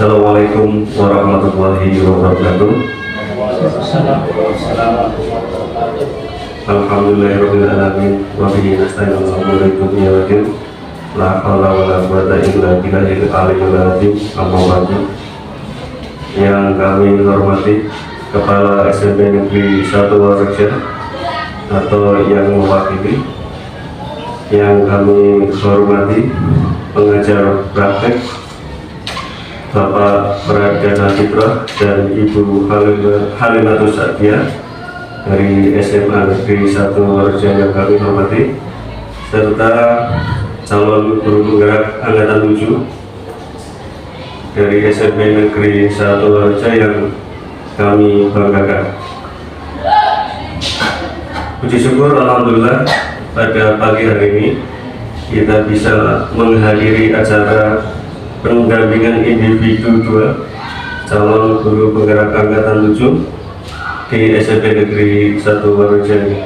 Assalamualaikum warahmatullahi wabarakatuh. Alhamdulillahirabbil alamin wa bihi nasta'inu ala umuri dunya wa din. La haula wala quwwata illa billahil aliyyil azim. Amma ba'du. Yang kami hormati Kepala SMP Negeri 1 Waregjen atau yang mewakili, yang kami hormati pengajar praktek Bapak Pradana Citra dan Ibu Halimatus Sadia dari SMA Negeri 1 Waregjen yang kami hormati, serta calon guru penggerak angkatan 7 dari SMP Negeri 1 Waregjen yang kami banggakan. Puji syukur alhamdulillah pada pagi hari ini kita bisa menghadiri acara pendampingan individu 2 calon guru penggerak angkatan 7 di SMP Negeri 1 Waregjen.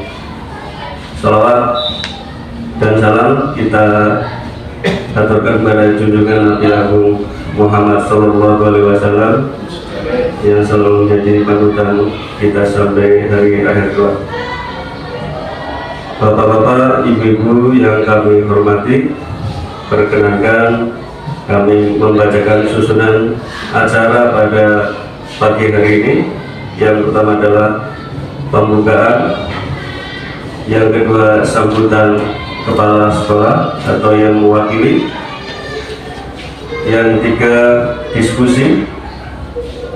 Salawat dan salam kita aturkan kepada junjungan Nabi Agung Muhammad SAW yang selalu menjadi panutan kita sampai hari akhir kelak. Bapak-bapak, ibu-ibu yang kami hormati, perkenankan kami membacakan susunan acara pada pagi hari ini. Yang pertama adalah pembukaan, yang kedua sambutan kepala sekolah atau yang mewakili, yang ketiga diskusi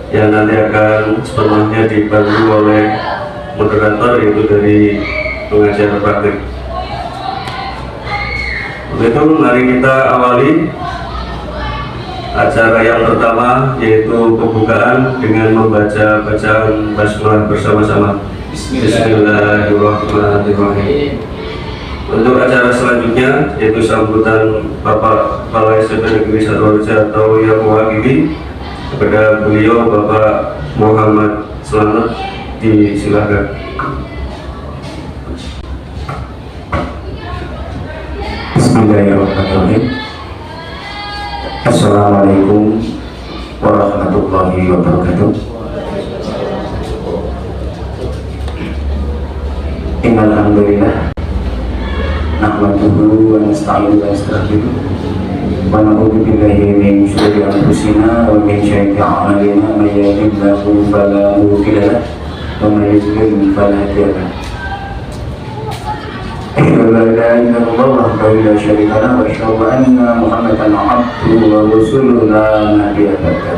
yang nanti akan sepenuhnya dibantu oleh moderator, yaitu dari pengajar praktik. Untuk itu mari kita awali acara yang pertama, yaitu pembukaan dengan membaca bacaan basmalah bersama-sama. Bismillahirrahmanirrahim. Untuk acara selanjutnya, yaitu sambutan Bapak Kepala SMP Negeri 1 Waregjen atau yang mewakili, kepada beliau Bapak Muhammad Selamat, disilakan. Bismillahirrahmanirrahim. Assalamualaikum warahmatullahi wabarakatuh. Innal hamdalillah nahmaduhu wa nasta'inuhu wa nastaghfiruh wa na'udzu billahi min shururi anfusina wa min sayyiati a'malina, may yahdihillahu fala mudilla lahu wa may yudlil fala hadiya lahu. Asyhadu an la ilaha illallah wahdahu la syarika lahu wa asyhadu anna Muhammadan abduhu wa rasuluhu la nabiyya ba'dahu.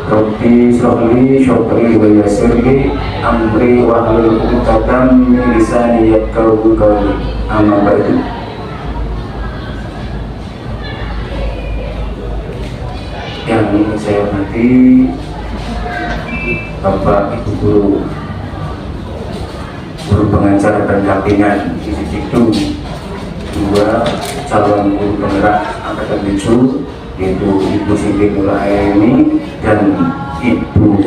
Rabbi shrah li sadri wa yassir li amri wahlul 'uqdatam min lisani yafqahu qawli. Amma ba'du. Yang saya hormati Bapak Ibu guru pengajar pendampingan individu 2 calon guru penggerak angkatan 7, yaitu Ibu Siti Nuraini dan Ibu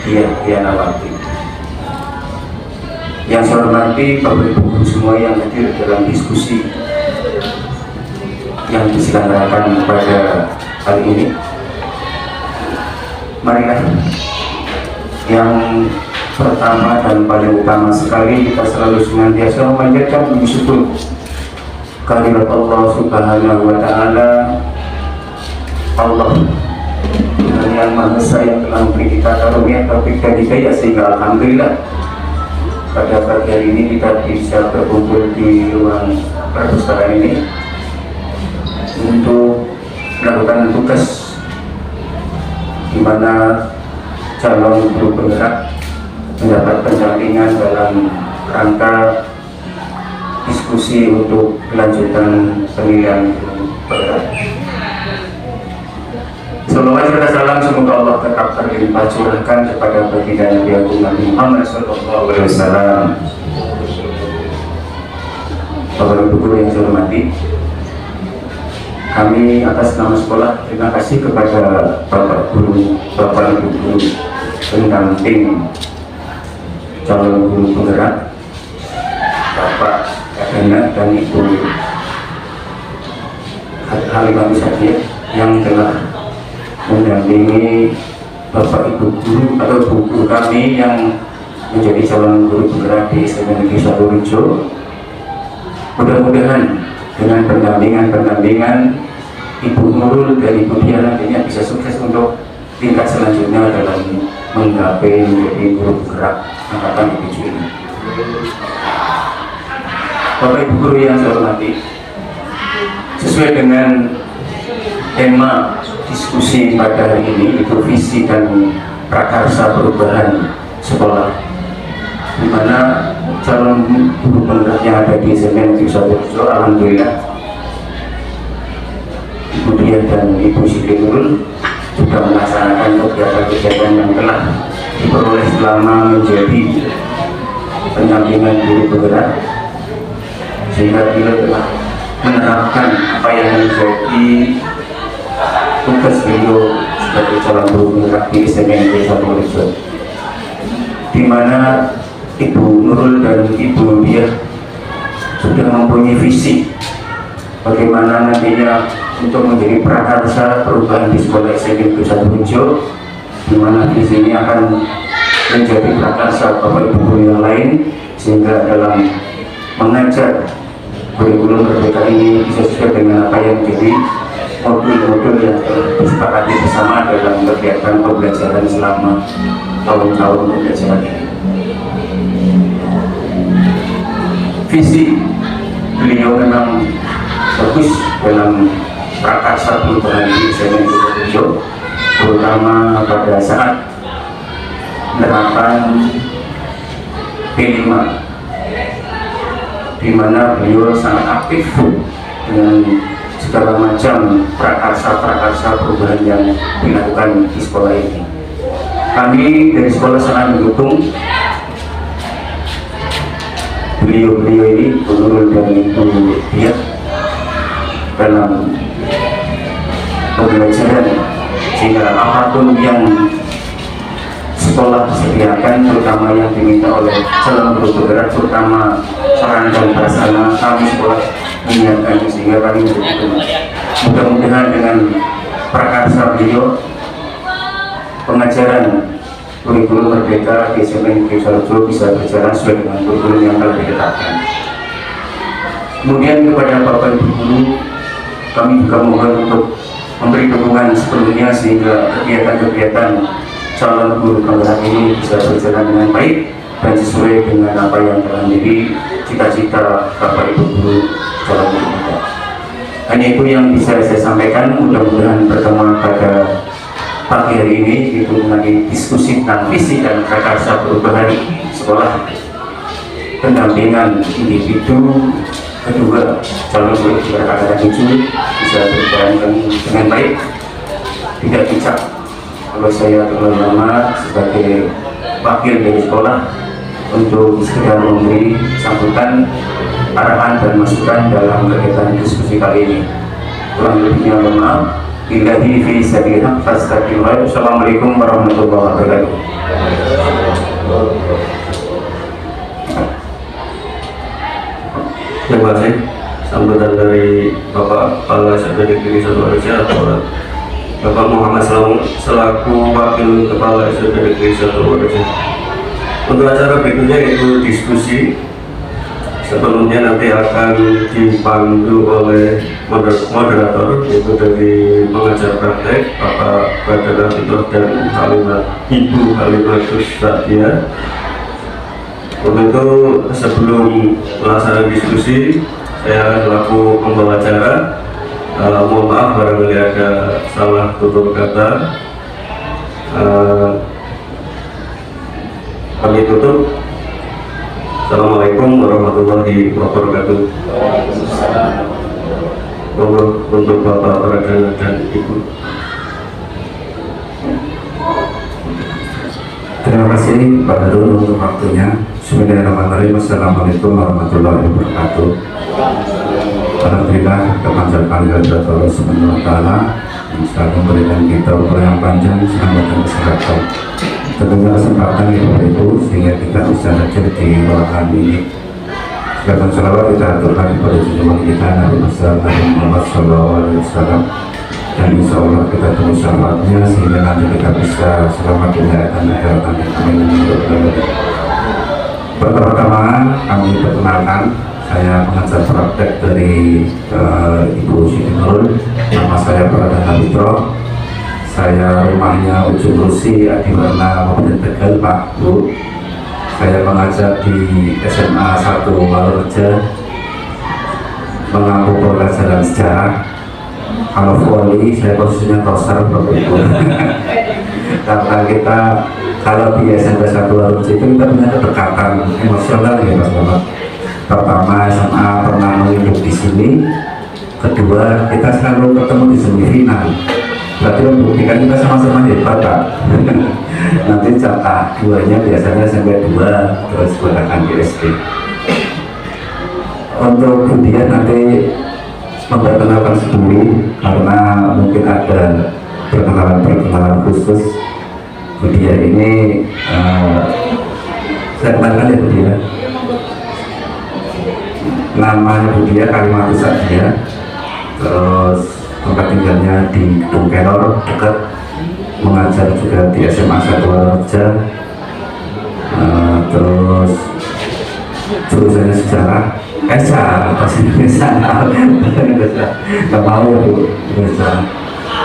Dianawati. Yang saya hormati Bapak Ibu guru semua yang hadir dalam diskusi yang diselenggarakan pada hari ini. Marilah yang pertama dan paling utama sekali, kita selalu senantiasa memanjatkan puji syukur kehadirat Allah Subhanahu wa Ta'ala, Allah yang Maha Esa yang telah memberi kita karunia taufik dan hidayah, sehingga alhamdulillah pada pagi hari ini kita bisa berkumpul di ruang perpustakaan ini untuk melakukan tugas di mana calon guru penggerak mendapat pendampingan dalam rangka diskusi untuk kelanjutan pemilihan guru penggerak. Salawat serta salam semoga Allah tetap terlimpah curahkan kepada baginda Nabi Agung Nabi Muhammad SAW. Bapak Ibu guru yang saya hormati, kami atas nama sekolah terima kasih kepada Bapak Guru, Bapak Ibu guru pendamping calon guru penggerak, Bapak Kadana dan Ibu Halimatus Sadia yang telah mendampingi Bapak Ibu guru atau Bu guru kami yang menjadi calon guru penggerak di SMA Negeri 1 Rejo. Mudah-mudahan dengan pendampingan Ibu Nurul dan Ibu Dia nantinya bisa sukses untuk tingkat selanjutnya dalam menggapai menjadi guru penggerak angkatan 7 ini. Bapak Ibu guru yang saya hormati, sesuai dengan tema diskusi pada hari ini, itu visi dan prakarsa perubahan sekolah, di mana calon guru penggerak yang ada di SMA Negeri 1 Rejo, alhamdulillah Ibu Dian dan Ibu Siti Nurul juga melaksanakan kegiatan-kegiatan yang telah diperoleh selama menjadi pendampingan guru penggerak, sehingga beliau telah menerapkan apa yang menjadi tugas beliau sebagai calon guru penggerak di SMA Negeri 1 Rejo, di mana Ibu Nurul dan Ibu Dia sudah mempunyai visi bagaimana nantinya untuk menjadi prakarsa perubahan di sekolah SMA Negeri 1 Rejo, di mana visi ini akan menjadi prakarsa Bapak Ibu guru yang lain, sehingga dalam mengajar kurikulum merdeka ini bisa sesuai dengan apa yang menjadi modul-modul yang disepakati bersama dalam kegiatan pembelajaran selama tahun-tahun pembelajaran ini. Visi beliau memang bagus dalam prakarsa perubahan di SMA Negeri 1 Rejo, terutama pada saat penerapan P5, di mana beliau sangat aktif dengan segala macam prakarsa perubahan yang dilakukan di sekolah ini. Kami dari sekolah sangat mendukung beliau ini, Bu Nurul dan Ibu Dia, dalam pembelajaran, sehingga apapun yang sekolah sediakan, terutama yang diminta oleh calon guru penggerak, terutama saran dan prasarana, kami sekolah menyiapkan, sehingga kami mendukung. Mudah-mudahan dengan prakarsa beliau, pengajaran kurikulum merdeka di SMA Negeri 1 Rejo bisa berjalan sesuai dengan kurikulum yang telah ditetapkan. Kemudian kepada Bapak Ibu guru, kami juga mohon untuk memberi dukungan sepenuhnya sehingga kegiatan-kegiatan calon guru penggerak ini bisa berjalan dengan baik dan sesuai dengan apa yang telah menjadi cita-cita Bapak Ibu guru calon guru penggerak. Hanya itu yang bisa saya sampaikan. Mudah-mudahan pertemuan pada pagi hari ini itu mengenai diskusi tentang visi dan prakarsa perubahan sekolah, pendampingan individu kedua calon guru penggerak angkatan 7 bisa berjalan dengan baik. Tidak bijak kalau saya terlalu lama sebagai wakil dari sekolah untuk sekedar memberi sambutan, arahan dan masukan dalam kegiatan diskusi kali ini. Kurang lebihnya mohon maaf. Billahi fi sabilillah fastaqimullah. Assalamualaikum warahmatullahi wabarakatuh. Terima kasih. Sambutan dari Bapak Kepala SMA Negeri 1 Rejo atau Bapak Muhammad selaku Wakil Kepala SMA Negeri 1 Rejo. Untuk acara berikutnya yaitu diskusi. Sebelumnya nanti akan dipandu oleh moderator, yaitu dari pengajar praktek Bapak Badar Fitur dan Ibu Halimatus Sadia. Untuk itu, sebelum melaksanakan diskusi, saya selaku pembawa acara mohon maaf barangkali ada salah tutur kata. Kami tutup. Assalamualaikum warahmatullahi wabarakatuh. Untuk Bapak Pradana dan Ibu. Terima kasih Pak Darul untuk waktunya. Bismillahirrahmanirrahim. Assalamualaikum warahmatullahi wabarakatuh. Alhamdulillah, kepanjangan hadrat Allah Subhanahu wa Ta'ala yang selalu memberikan kita umur yang panjang, selamat dan kesehatan. Tentunya kesempatan Ibu sehingga kita bisa hadir di ruangan ini. Segala salawat kita aturkan kepada junjungan kita Nabi besar Nabi Muhammad SAW, dan insya Allah kita tunggu syaratnya sehingga nanti kita bisa selamat dunia dan akhirat. Amin. Pertama-tama kami perkenalkan, saya pengajar praktek dari Ibu Siti Nurul. Nama saya Pradana Putra. Saya rumahnya Ujung Rusi, Adiwarna, Kabupaten Tegal, Pak Bu. Saya mengajar di SMA 1 Walureja, mengampu pelajaran sejarah. Kalau voli, saya posisinya tosar, Bapak Ibu. Karena kita kalau di SMP 1 Walureja itu kita punya kedekatan emosional ya Mas Bapak. Pertama SMA pernah menghidup di sini, kedua kita selalu ketemu di semifinal. Berarti membuktikan kita sama-sama hebat Pak. Nanti jatah duanya biasanya sampai 2, terus gunakan di SD. Untuk Budia nanti memperkenalkan sendiri karena mungkin ada perkenalan khusus. Budia ini saya kenalkan ya Budia. Namanya Budia Kalimantan Sadia, terus tempat tinggalnya di Gedung Kelor dekat, mengajar juga di SMA 1 Walureja, terus jurusannya sejarah, nggak mau ya Bu,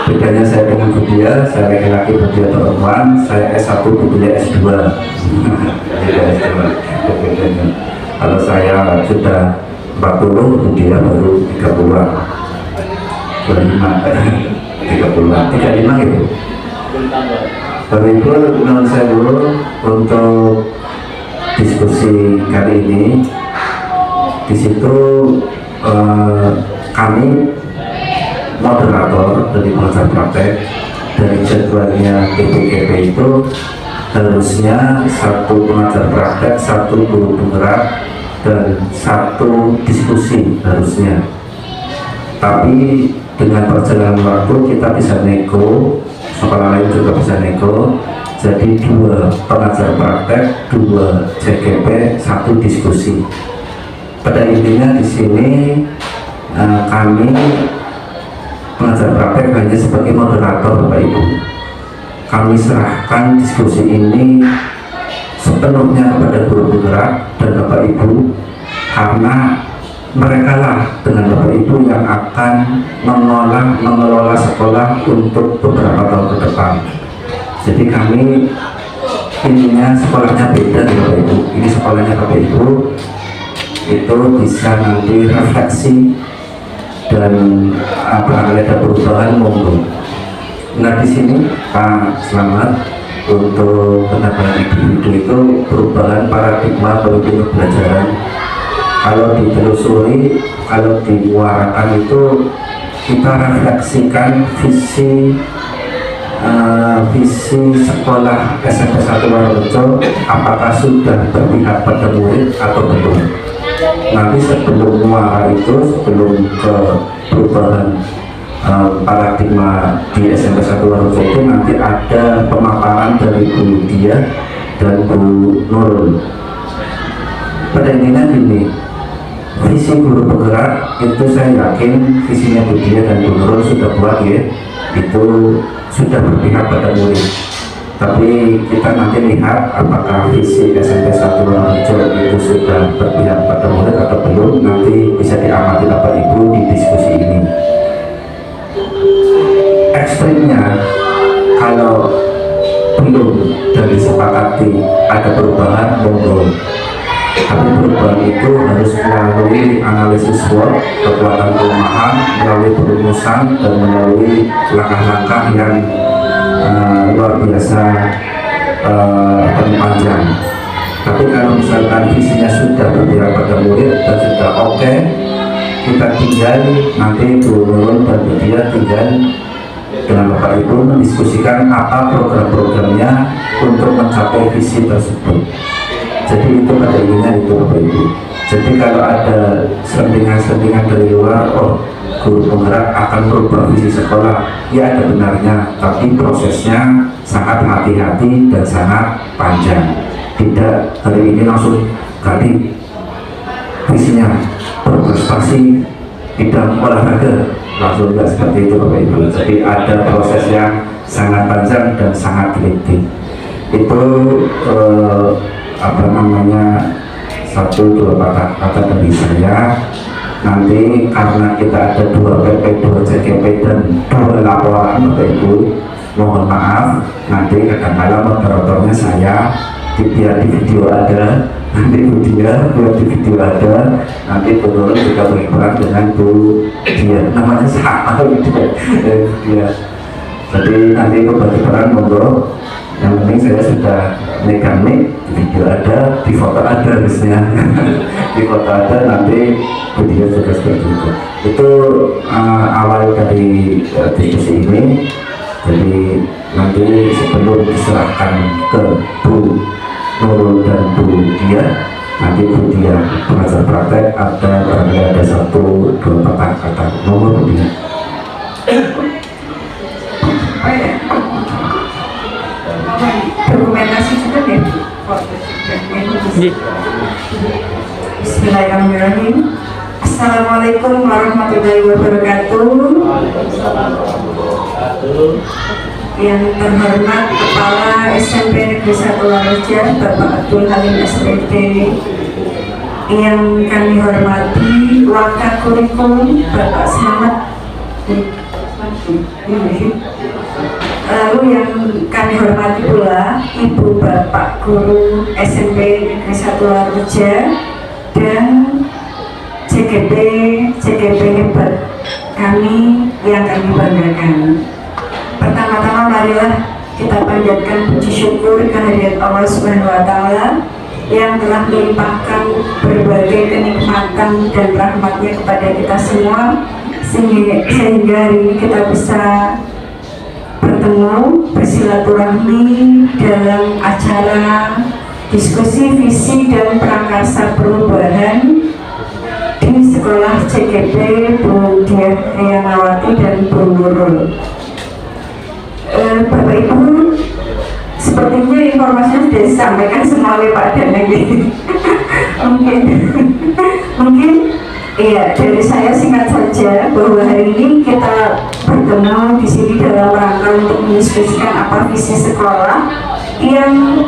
bedanya saya dengan Budia, saya laki-laki, Budia perempuan, saya S1, Budia S2. Kalau saya sudah 40, Budia baru 30-an. 35 gitu. Bapak Ibu, menurut saya dulu untuk diskusi kali ini, di situ kami moderator dari pengajar praktek dari jadwalnya PPKP itu harusnya 1 pengajar praktek, 1 guru penggerak, dan 1 diskusi harusnya. Tapi dengan perjalanan waktu kita bisa nego, sekolah lain juga bisa nego, jadi 2 pengajar praktek, 2 CGP, 1 diskusi. Pada intinya di sini kami pengajar praktek hanya sebagai moderator Bapak Ibu. Kami serahkan diskusi ini sepenuhnya kepada guru penggerak dan Bapak Ibu, karena mereka lah dengan Bapak Ibu yang akan mengelola sekolah untuk beberapa tahun ke depan. Jadi kami intinya sekolahnya beda nih Bapak Ibu. Ini sekolahnya Bapak Ibu itu bisa nanti refleksi dan barangkali ada perubahan monggo. Nah di sini Pak Selamat, untuk penambahan individu itu perubahan paradigma pemimpin pembelajaran. Kalau ditelusuri, kalau dimuarakan itu kita refleksikan visi sekolah SMP 1 Walureja apakah sudah berpihak pada murid atau belum. Nanti sebelum muara itu, sebelum ke perubahan paradigma di SMP 1 Walureja itu nanti ada pemaparan dari Bu Dia dan Bu Nurul. Pada intinya gini, visi guru penggerak itu saya yakin visinya Bu Dia dan Bu Nurul sudah buat ya, itu sudah berpihak pada murid. Tapi kita nanti lihat apakah visi SMP 1 Walureja itu sudah berpihak pada murid atau belum, nanti bisa diamati Bapak Ibu di diskusi ini. Ekstrimnya kalau belum dan disepakati ada perubahan, monggo. Tapi perubahan itu harus melalui analisis SWOT, kekuatan kelemahan, melalui perumusan dan melalui langkah-langkah yang luar biasa dan panjang. Tapi kalau misalkan visinya sudah berpihak pada murid dan sudah oke, kita tinggal nanti Bu Nurul dan Bu Dia tinggal dengan Bapak Ibu mendiskusikan apa program-programnya untuk mencapai visi tersebut. Jadi itu pada intinya itu Bapak Ibu. Jadi kalau ada selentingan-selentingan dari luar, oh guru penggerak akan merubah visi sekolah, ya ada benarnya, tapi prosesnya sangat hati-hati dan sangat panjang. Tidak hari ini langsung ganti visinya berprestasi bidang olahraga, langsung nggak seperti itu Bapak Ibu. Jadi ada proses yang sangat panjang dan sangat teliti. Itu apa namanya, satu dua patah kata dari saya. Nanti karena kita ada 2 PP, 2 CGP dan 2 laporan Bapak Ibu, mohon maaf nanti kadang-kadang moderatornya saya, biar di video ada, nanti Bu Dia biar di video ada, nanti Bu Nurul juga berperan dengan Bu Dia, namanya sama gitu ya. Jadi nanti itu berperan, monggo. Yang penting saya sudah megang mic, di video ada, di foto ada harusnya. Di foto ada, nanti video juga seperti itu. Itu awal dari diskusi ini. Jadi nanti sebelum diserahkan ke Bu Nurul dan Bu Dia, nanti Bu Dia pengajar praktek ada 1-2 patah kata. Nomor Bu Dia. Dokumentasi juga deh. Bismillahirrahmanirrahim. Assalamualaikum warahmatullahi wabarakatuh. Yang terhormat Kepala SMP Negeri 1 Waroja Bapak Abdul Halim SPD, yang kami hormati Wakakurikum Bapak Selamat, lalu yang kami hormati pula Ibu Bapak Guru SMP Negeri 1 Waroja dan CGP hebat kami yang kami banggakan. Pertama-tama marilah kita panjatkan puji syukur kehadirat Allah Subhanahu wa Ta'ala yang telah melimpahkan berbagai kenikmatan dan rahmatnya kepada kita semua, sehingga hari ini kita bisa bertemu bersilaturahmi dalam acara diskusi visi dan prakarsa perubahan di sekolah CGP Bu Diah Rianawati dan Bu Nurul. Bapak Ibu, sepertinya informasinya sudah disampaikan semua oleh Pak Danang. mungkin iya, dari saya singkat saja bahwa hari ini kita bertemu di sini dalam rangka untuk mendiskusikan apa visi sekolah yang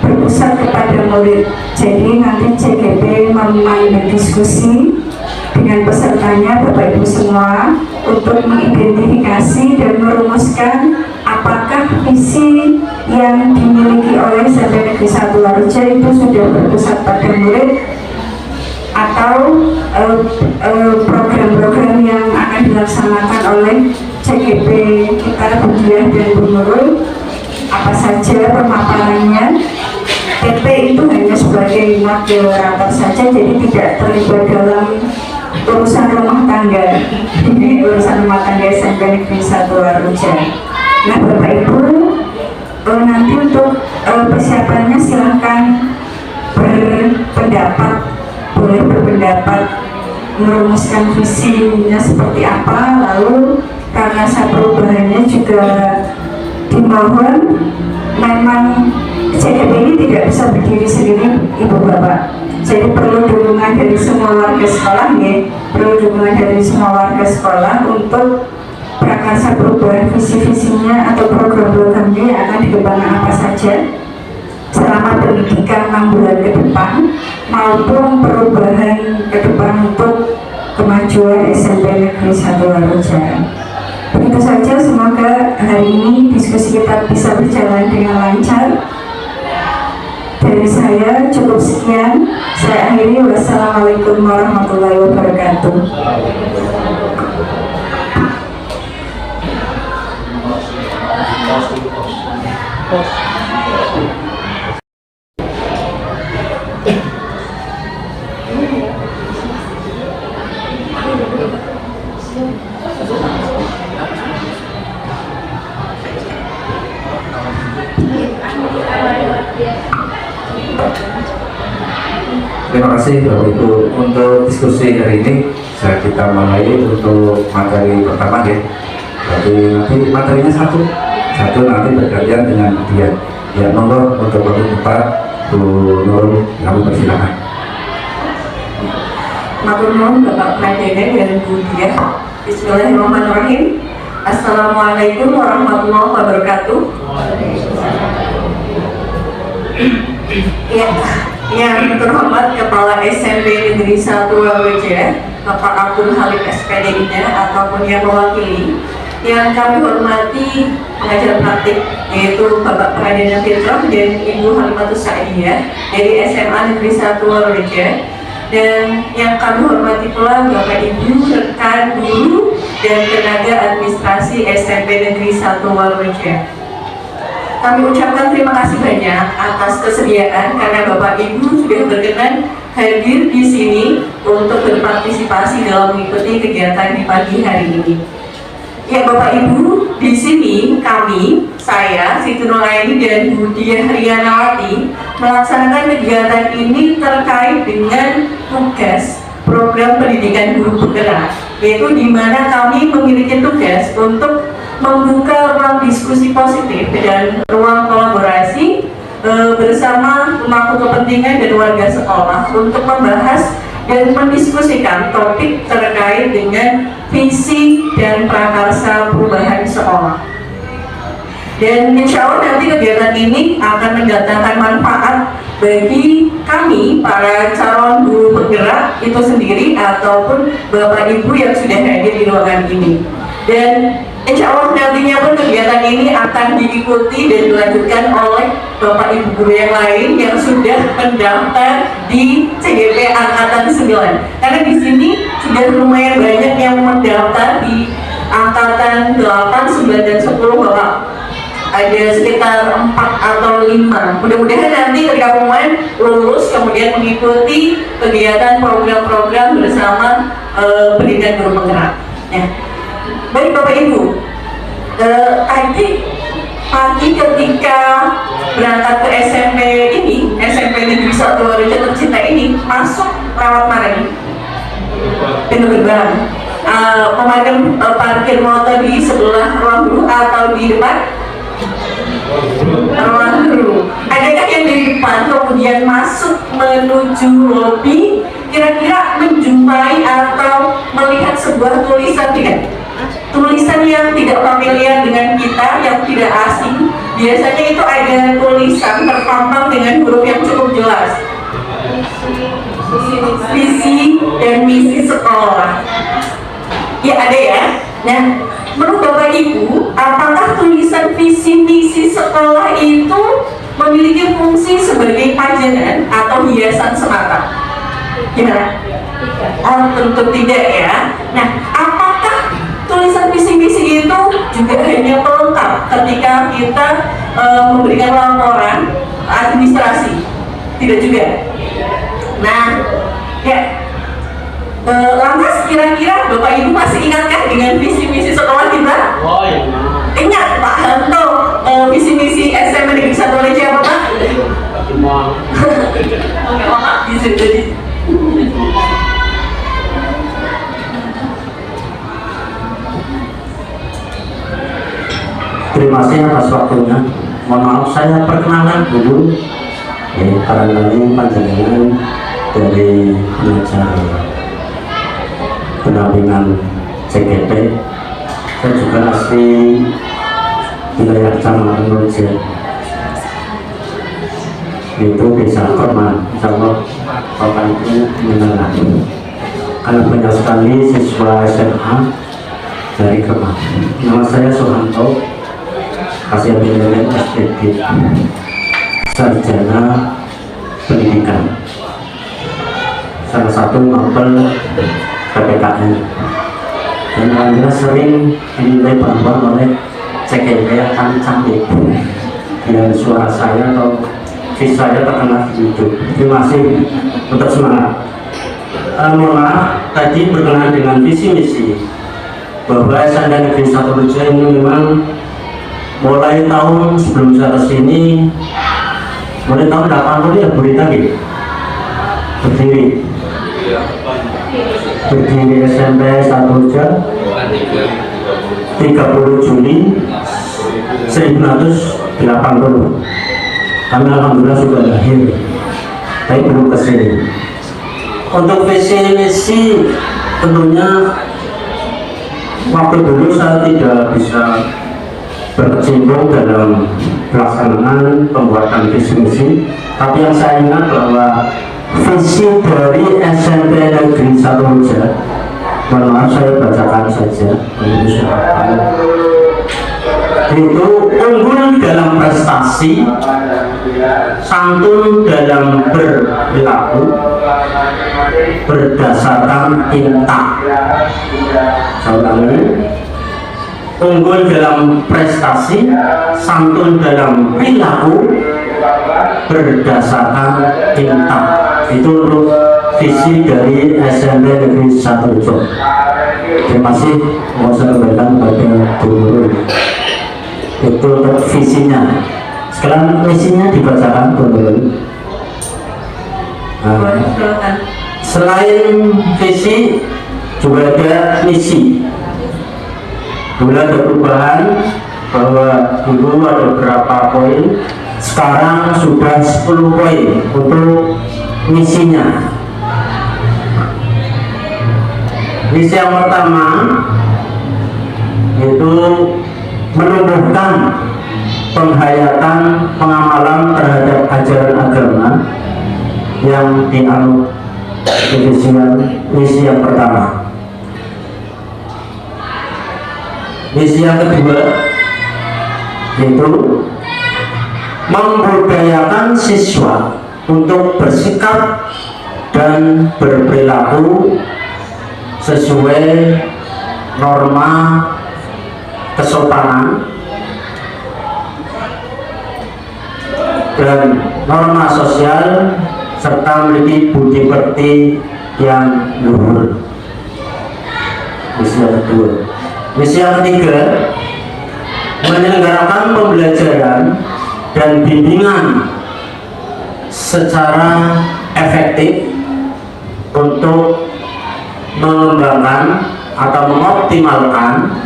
berpusat kepada murid. Jadi nanti CGP memulai diskusi dengan pesertanya Bapak Ibu semua untuk mengidentifikasi dan merumuskan apakah visi yang dimiliki oleh SMP Negeri 1 Waroja itu sudah berpusat pada murid atau program-program yang akan dilaksanakan oleh CGP kita Bu Diah dan Bu Nurul, apa saja pemaparannya. PP itu hanya sebagai moderator saja, jadi tidak terlibat dalam urusan rumah tangga. Ini urusan rumah tangga SMP Negeri 1 Waroja. Nah Bapak Ibu, nanti untuk persiapannya silahkan berpendapat, boleh berpendapat, merumuskan visinya seperti apa, lalu karena perubahannya juga dimohon. Memang CGP ini tidak bisa berdiri sendiri Ibu Bapak, jadi perlu dukungan dari semua warga sekolah ya, perlu dukungan dari semua warga sekolah untuk prakarsa perubahan visi-visinya atau program-programnya yang akan dikembangkan apa saja selama pendidikan 6 bulan ke depan maupun perubahan ke depan untuk kemajuan SMP Negeri 1 Waroja. Begitu saja, semoga hari ini diskusi kita bisa berjalan dengan lancar. Dari saya cukup sekian, saya akhiri. Wassalamualaikum warahmatullahi wabarakatuh. Terima kasih Bapak Ibu untuk diskusi hari ini. Kita mulai untuk materi pertama ya. Jadi nanti materinya satu nanti bergantian dengan dia. Ya, nomor untuk waktu depan Bu Nurul, kami persilakan. Matur nuwun Bapak Presiden dan Bu Diah. Bismillahirrahmanirrahim. Assalamualaikum warahmatullahi wabarakatuh. Ya, yang terhormat Kepala SMP Negeri 1 Waluja, Bapak Abdul Halim SPD-nya ataupun yang mewakili, yang kami hormati pengajar praktik yaitu Bapak Pradana Fitrah dan Ibu Halimatus Sa'diyah dari SMA Negeri 1 Waluja, dan yang kami hormati pula Bapak Ibu rekan guru dan tenaga administrasi SMP Negeri 1 Waluja. Kami ucapkan terima kasih banyak atas kesediaan karena Bapak Ibu sudah berkenan hadir di sini untuk berpartisipasi dalam mengikuti kegiatan di pagi hari ini. Ya Bapak Ibu, di sini kami, saya, Siti Nuraini dan Bu Diah Rianawati melaksanakan kegiatan ini terkait dengan tugas program pendidikan guru penggerak, yaitu di mana kami memiliki tugas untuk membuka ruang diskusi positif dan ruang kolaborasi bersama pemangku kepentingan dan warga sekolah untuk membahas dan mendiskusikan topik terkait dengan visi dan prakarsa perubahan sekolah. Dan insya Allah nanti kegiatan ini akan mendatangkan manfaat bagi kami para calon guru penggerak itu sendiri ataupun Bapak Ibu yang sudah hadir di ruangan ini. Dan insya Allah nantinya pun kegiatan ini akan diikuti dan dilanjutkan oleh Bapak Ibu guru yang lain yang sudah mendaftar di CGP Angkatan 9. Karena di sini sudah lumayan banyak yang mendaftar di Angkatan 8, 9, dan 10 Bapak. Ada sekitar 4 atau 5. Mudah-mudahan nanti ketika pemain lulus kemudian mengikuti kegiatan program-program bersama pendidikan guru penggerak. Ya. Baik Bapak Ibu, tadi pagi ketika berangkat ke SMP ini, SMP Negeri 1 Waluja tercinta ini, masuk lewat mana nih? Pintu gerbang. Memadam parkir motor di sebelah ruang guru atau di depan? Ruang guru. Adakah yang di depan kemudian masuk menuju lobi, kira-kira menjumpai atau melihat sebuah tulisan tidak? Tulisan yang tidak familiar dengan kita, yang tidak asing. Biasanya itu ada tulisan terpampang dengan huruf yang cukup jelas. Visi dan misi sekolah. Ya ada ya. Nah, menurut Bapak Ibu, apakah tulisan visi misi sekolah itu memiliki fungsi sebagai pajangan atau hiasan semata? Gimana? Oh, tentu tidak ya. Nah, apakah tulisan visi misi itu juga hanya pelengkap ketika kita memberikan laporan administrasi? Tidak juga. Nah, ya. Lantas kira-kira Bapak Ibu masih ingatkah dengan visi misi sekolah kita? Oh iya. Ingat Pak Hanto, visi misi SMA Negeri 1 Waluja apa Pak? Cuma. Oke, Pak, bisa jadi. Terima kasih atas waktunya. Mohon maaf saya perkenalkan dulu. Barangkali panjenengan dari pengajar pendampingan CGP. Saya juga asli wilayah Kecamatan Waluja, itu Desa Korman. Insyaallah Bapak Ibu mengenal. Karena banyak sekali siswa SMA dari Kemang. Nama saya Suhanto, Kasih Pendidikan SPD, sarjana pendidikan, salah satu mapel PPKN, dan alhamdulillah sering dinilai bahwa oleh CGP akan cantik dengan suara saya atau visi saya terkenal di YouTube. Terima kasih untuk semangat. Mohon maaf tadi berkenaan dengan visi misi bahwa SMA Negeri 1 Waluja ini memang mulai tahun sebelum saya kesini, mulai tahun 80 ya berita gitu berdiri SMP 1 Waluja 30 Juli 1980. Kami alhamdulillah sudah lahir, tapi belum kesini. Untuk visi misi tentunya waktu dulu saya tidak bisa berkecimpung dalam pelaksanaan pembuatan visi misi, tapi yang saya ingat bahwa visi dari SMP Negeri 1 Loja, mohon maaf saya bacakan saja, itu unggul dalam prestasi, santun dalam berperilaku, berdasarkan intak. Unggul dalam prestasi, santun dalam perilaku, berdasarkan intak. Itu untuk visi dari SMP Negeri 1 Loja. Terima kasih, mau saya kembalikan pada guru. Itu untuk visinya. Sekarang misinya dibacakan dulu. Selain visi juga ada misi. Dulu ada perubahan bahwa dulu ada beberapa poin, sekarang sudah 10 poin untuk misinya. Misi yang pertama yaitu menumbuhkan penghayatan pengamalan terhadap ajaran agama yang dianut. Misi yang pertama. Misi yang kedua yaitu membudayakan siswa untuk bersikap dan berperilaku sesuai norma kesopanan dan norma sosial serta memiliki budi pekerti yang luhur. Misi yang kedua. Misi yang ketiga, menyelenggarakan pembelajaran dan bimbingan secara efektif untuk mengembangkan atau mengoptimalkan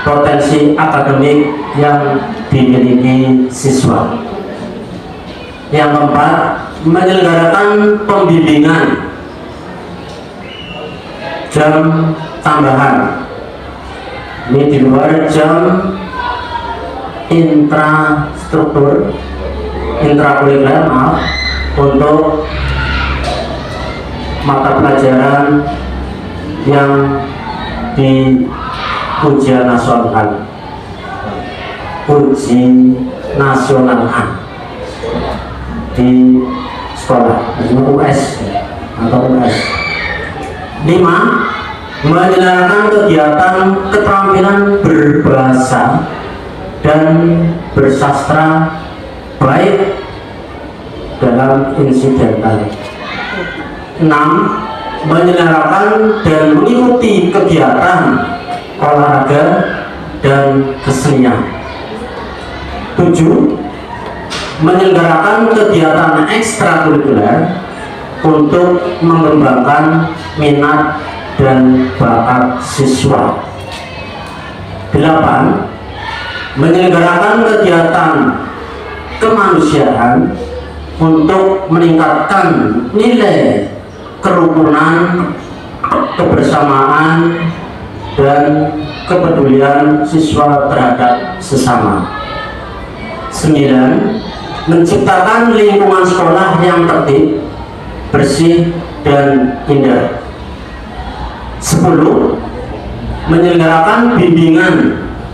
potensi akademik yang dimiliki siswa. Yang keempat, menyelenggarakan pembimbingan jam tambahan. Ini di luar jam intrakurikuler untuk mata pelajaran yang di ujian nasional, di sekolah, US atau US. 5. Menyelenggarakan kegiatan keterampilan berbahasa dan bersastra baik dalam insidental. 6. Menyelenggarakan dan mengikuti kegiatan olahraga dan kesenian. 7. Menyelenggarakan kegiatan ekstrakurikuler untuk mengembangkan minat dan bakat siswa. 8. Menyelenggarakan kegiatan kemanusiaan untuk meningkatkan nilai kerukunan, kebersamaan, dan kepedulian siswa terhadap sesama. 9. Menciptakan lingkungan sekolah yang tertib, bersih, dan indah. 10. Menyelenggarakan bimbingan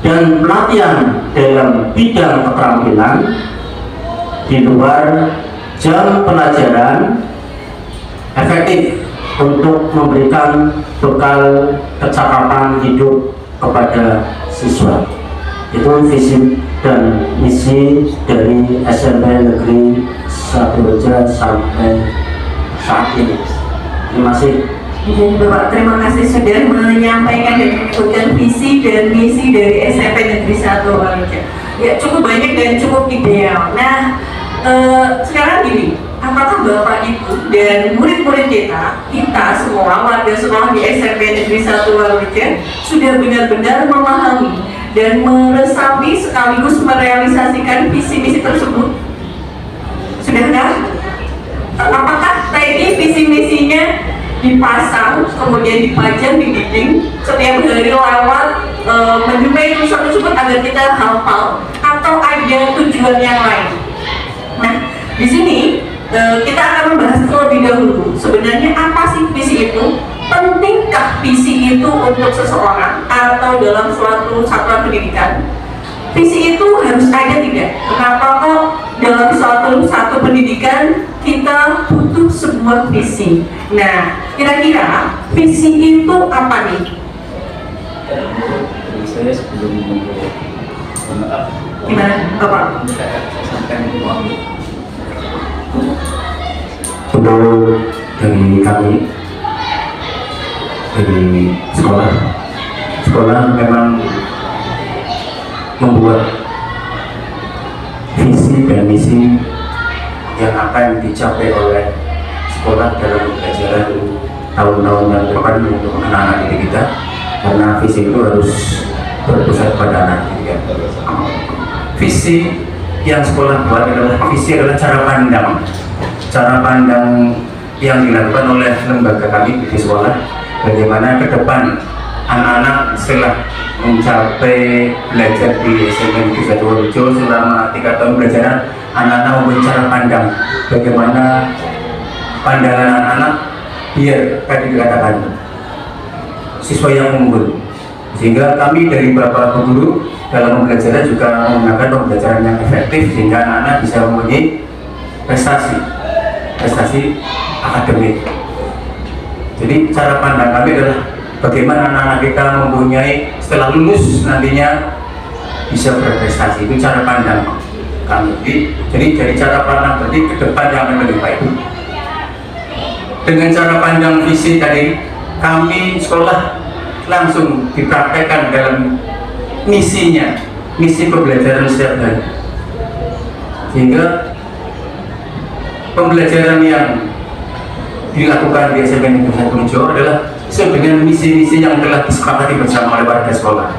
dan pelatihan dalam bidang keterampilan di luar jam pelajaran efektif untuk memberikan bekal kecakapan hidup kepada siswa. Itu visi dan misi dari SMP Negeri 1 Loja sampai saat ini. Terima kasih. Jadi Bapak, terima kasih sudah menyampaikan dan menyebutkan visi dan misi dari SMP Negeri 1 Loja. Ya, cukup banyak dan cukup ideal. Nah, sekarang gini, apakah Bapak Ibu dan murid-murid kita semua warga sekolah di SMP Negeri 1 Loja sudah benar-benar memahami dan meresapi sekaligus merealisasikan visi misi tersebut? Sudahkah? Apakah tadi visi misinya dipasang, kemudian dipajang di dinding setiap hari lewat menjumpai tulisan tersebut agar kita hafal, atau ada tujuan yang lain? Nah, di sini kita akan membahas terlebih dahulu sebenarnya apa sih visi itu, pentingkah visi itu untuk seseorang atau dalam suatu satuan pendidikan. Visi itu harus ada tidak? Kenapa kok dalam satu pendidikan kita butuh sebuah visi? Nah, kira-kira visi itu apa nih? Saya sebelum Gimana, Bapak? Untuk dari kami, dari sekolah memang membuat visi dan misi yang akan dicapai oleh sekolah dalam pembelajaran tahun-tahun yang depan untuk anak-anak didik kita, karena visi itu harus berpusat pada anak didik. Visi yang sekolah buat adalah cara pandang yang dilakukan oleh lembaga kami di sekolah, bagaimana ke depan anak-anak setelah mencapai belajar di SMP Negeri 1 Wonorejo selama 3 tahun pembelajaran, anak-anak mempunyai cara pandang bagaimana pandangan anak-anak biar tadi dikatakan siswa yang unggul, sehingga kami dari beberapa guru dalam pembelajaran juga menggunakan pembelajaran yang efektif sehingga anak-anak bisa mempunyai prestasi akademik. Jadi cara pandang kami adalah bagaimana anak-anak kita mempunyai setelah lulus nantinya bisa berprestasi. Itu cara pandang kami. Jadi dari cara pandang berarti ke depan yang akan lebih baik. Dengan cara pandang visi tadi, kami sekolah langsung dipraktekkan dalam misinya, misi pembelajaran setiap hari. Sehingga pembelajaran yang dilakukan di SMP Negeri 1 Wonorejo adalah sesuai dengan misi-misi yang telah disepakati bersama oleh warga sekolah,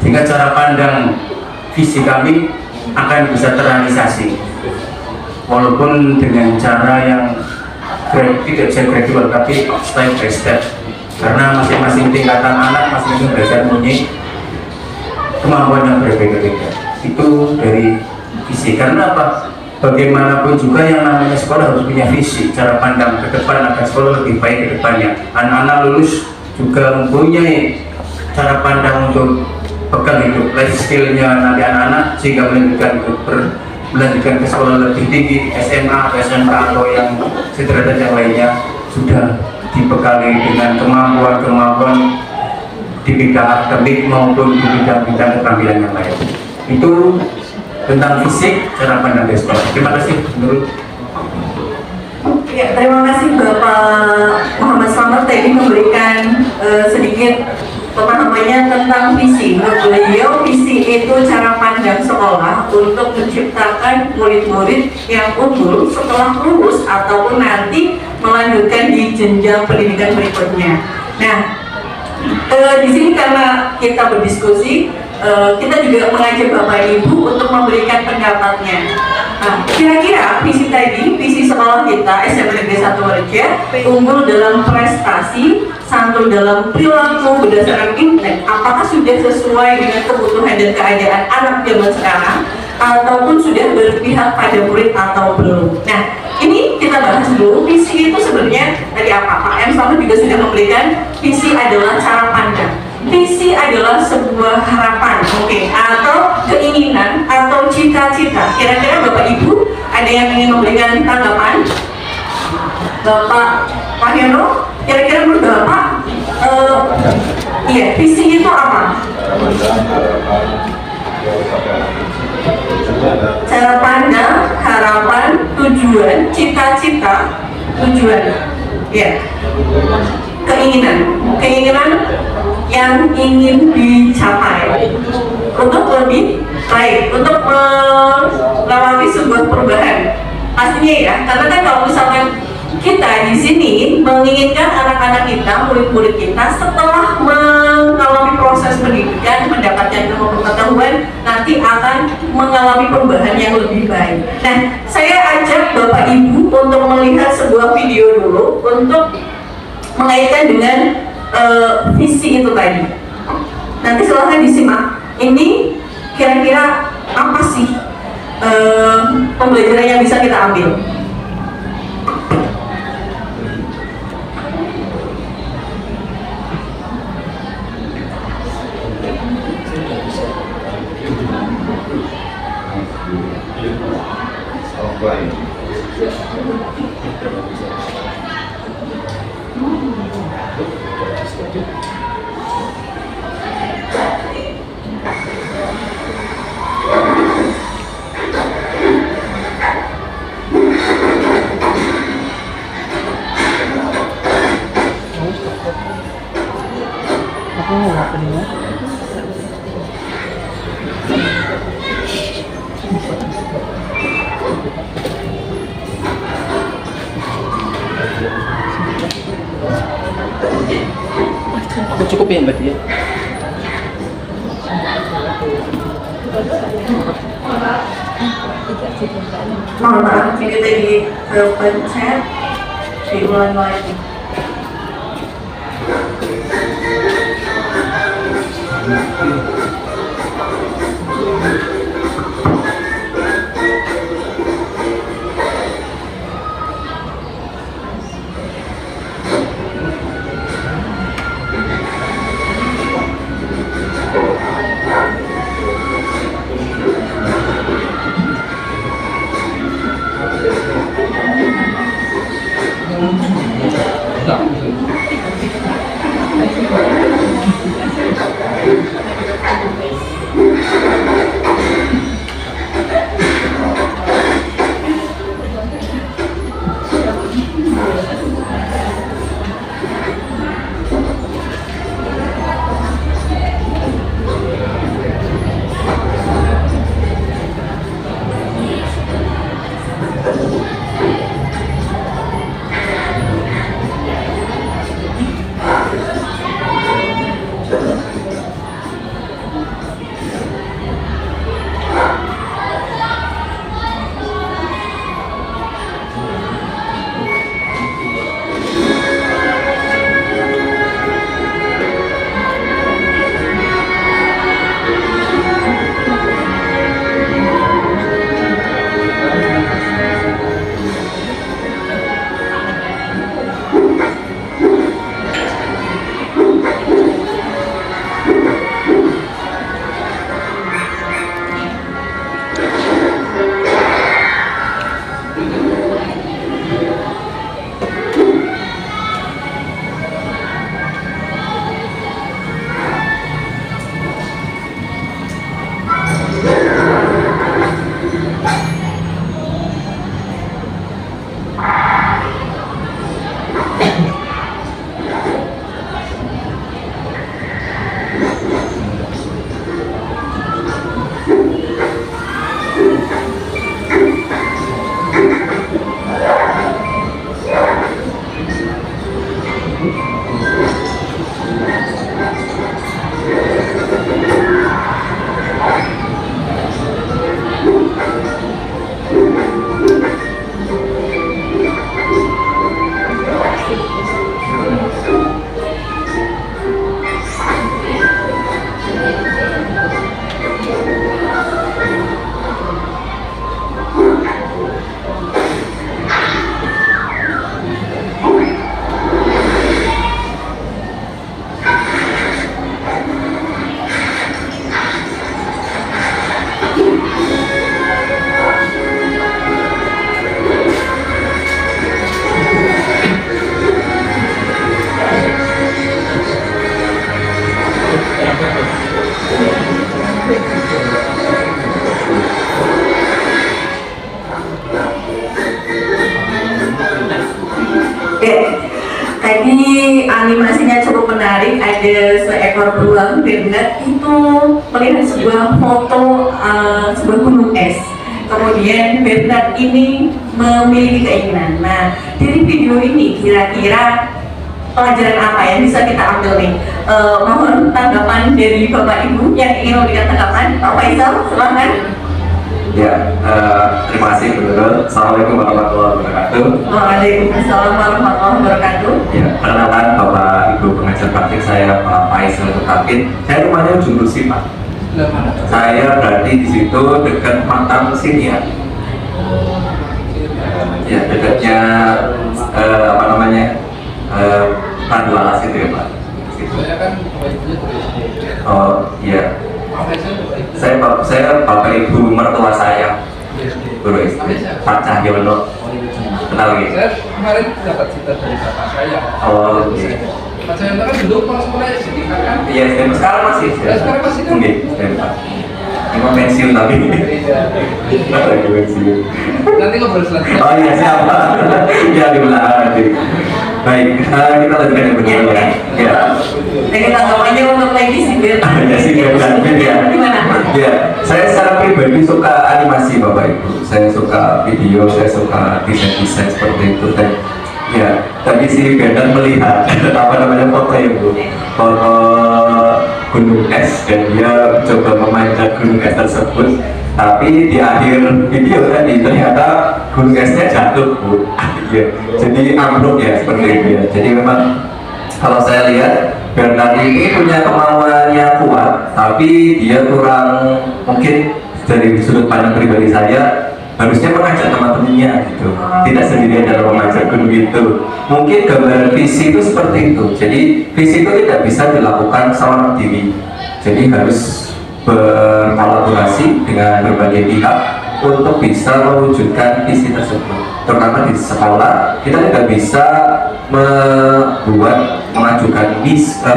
sehingga cara pandang visi kami akan bisa terrealisasi walaupun dengan cara yang tidak bisa gradual tapi step by step, karena masing-masing tingkatan anak masing-masing belajar mempunyai kemampuan yang berbeda-beda. Itu dari visi. Karena apa? Bagaimanapun juga yang namanya sekolah harus punya visi, cara pandang ke depan agar sekolah lebih baik ke depannya. Anak-anak lulus juga mempunyai cara pandang untuk bekal hidup, life skill-nya nanti anak-anak, sehingga melanjutkan ke sekolah lebih tinggi, SMA, SMK atau yang sederajat yang lainnya sudah dibekali dengan kemampuan di bidang akademik maupun di bidang-bidang keterampilan yang lain. Itu tentang fisik, cara pandang dari sekolah. Terima kasih. Menurut Ya, terima kasih Bapak Muhammad Slamet tadi memberikan sedikit pemahamannya tentang visi. Menurut beliau, visi itu cara pandang sekolah untuk menciptakan murid-murid yang unggul setelah lulus ataupun nanti melanjutkan di jenjang pendidikan berikutnya. Nah, di sini karena kita berdiskusi, kita juga mengajak Bapak Ibu untuk memberikan pendapatnya. Nah, kira-kira visi tadi, visi sekolah kita SMP Negeri 1 Wonorejo unggul dalam prestasi, santun dalam perilaku berdasarkan internet, apakah sudah sesuai dengan kebutuhan dan keadaan anak zaman sekarang, ataupun sudah berpihak pada murid atau belum? Nah, ini kita bahas dulu. Visi itu sebenarnya tadi apa? Pak M. Slamet juga sudah memberikan visi adalah cara pandang. Visi adalah sebuah harapan, atau keinginan atau cita-cita. Kira-kira Bapak Ibu ada yang ingin memberikan tanggapan? Bapak Mahyono, kira-kira menurut Bapak, visi itu apa? Cara pandang, harapan, tujuan, cita-cita, tujuan, keinginan yang ingin dicapai untuk lebih baik, untuk melewati sebuah perubahan. Pastinya ya, karena kan kalau misalkan kita di sini menginginkan anak-anak kita, murid-murid kita setelah mengalami proses pendidikan, mendapatkan ilmu pengetahuan, nanti akan mengalami perubahan yang lebih baik. Nah, saya ajak Bapak Ibu untuk melihat sebuah video dulu untuk mengaitkan dengan visi itu tadi. Nanti silahkan disimak. Ini kira-kira apa sih pembelajaran yang bisa kita ambil? Aku cukupin berarti ya. Mohon maaf, ini tadi pencet diulang lagi. Tadi animasinya cukup menarik, ada seekor beruang Bernard itu melihat sebuah foto sebuah gunung es. Kemudian Bernard ini memiliki keinginan. Nah, dari video ini kira-kira pelajaran apa yang bisa kita ambil nih? Mohon tanggapan dari Bapak Ibu yang ingin memberikan tanggapan. Pak Faisal, silakan. Ya, terima kasih Bu Nurul. Assalamualaikum warahmatullahi wabarakatuh. Waalaikumsalam warahmatullahi wabarakatuh. Ya, perkenalkan Bapak Ibu pengajar praktik saya Pak Faisal Mutafid. Saya rumahnya ujung Rusi Pak. Saya berarti di situ dekat Makam sini ya. Ya, dekatnya apa namanya Pandualas itu ya Pak. Situ. Oh iya. Saya Bapak Ibu mertua saya. Guru SD. Pak Cahyono. Kenal gitu. Saya kemarin dapat cerita dari bapak saya. Oh iya. Pak Cahyono kan dulu pas sekolah SD kan? Iya, sekarang masih. Sekarang masih kan? Oke, cuma pensiun tapi. Lagi pensiun. Nanti ngobrol selanjutnya. Oh iya siapa? Ya di belakang nanti. Baik, kita lanjutkan yang benar ya. Ya. Jadi tanggapannya untuk lagi sipil. Ya sih ya. Gimana? Ya, saya secara pribadi suka animasi Bapak Ibu. Saya suka video, saya suka desain seperti itu dan ya tadi si Bendan melihat apa namanya foto itu foto gunung es dan dia coba memanjat gunung es tersebut, tapi di akhir video tadi ternyata gunung esnya jatuh Bu. Ya, jadi ambruk ya seperti itu ya. Jadi memang kalau saya lihat Bernard ini punya kemauan yang kuat, tapi dia kurang, mungkin dari sudut pandang pribadi saya harusnya mengajak teman-temannya gitu, tidak sendirian dalam memanjat gunung itu. Mungkin gambaran visi itu seperti itu. Jadi visi itu tidak bisa dilakukan seorang diri, jadi harus berkolaborasi dengan berbagai pihak untuk bisa mewujudkan visi tersebut. Terutama di sekolah kita tidak bisa mengajukan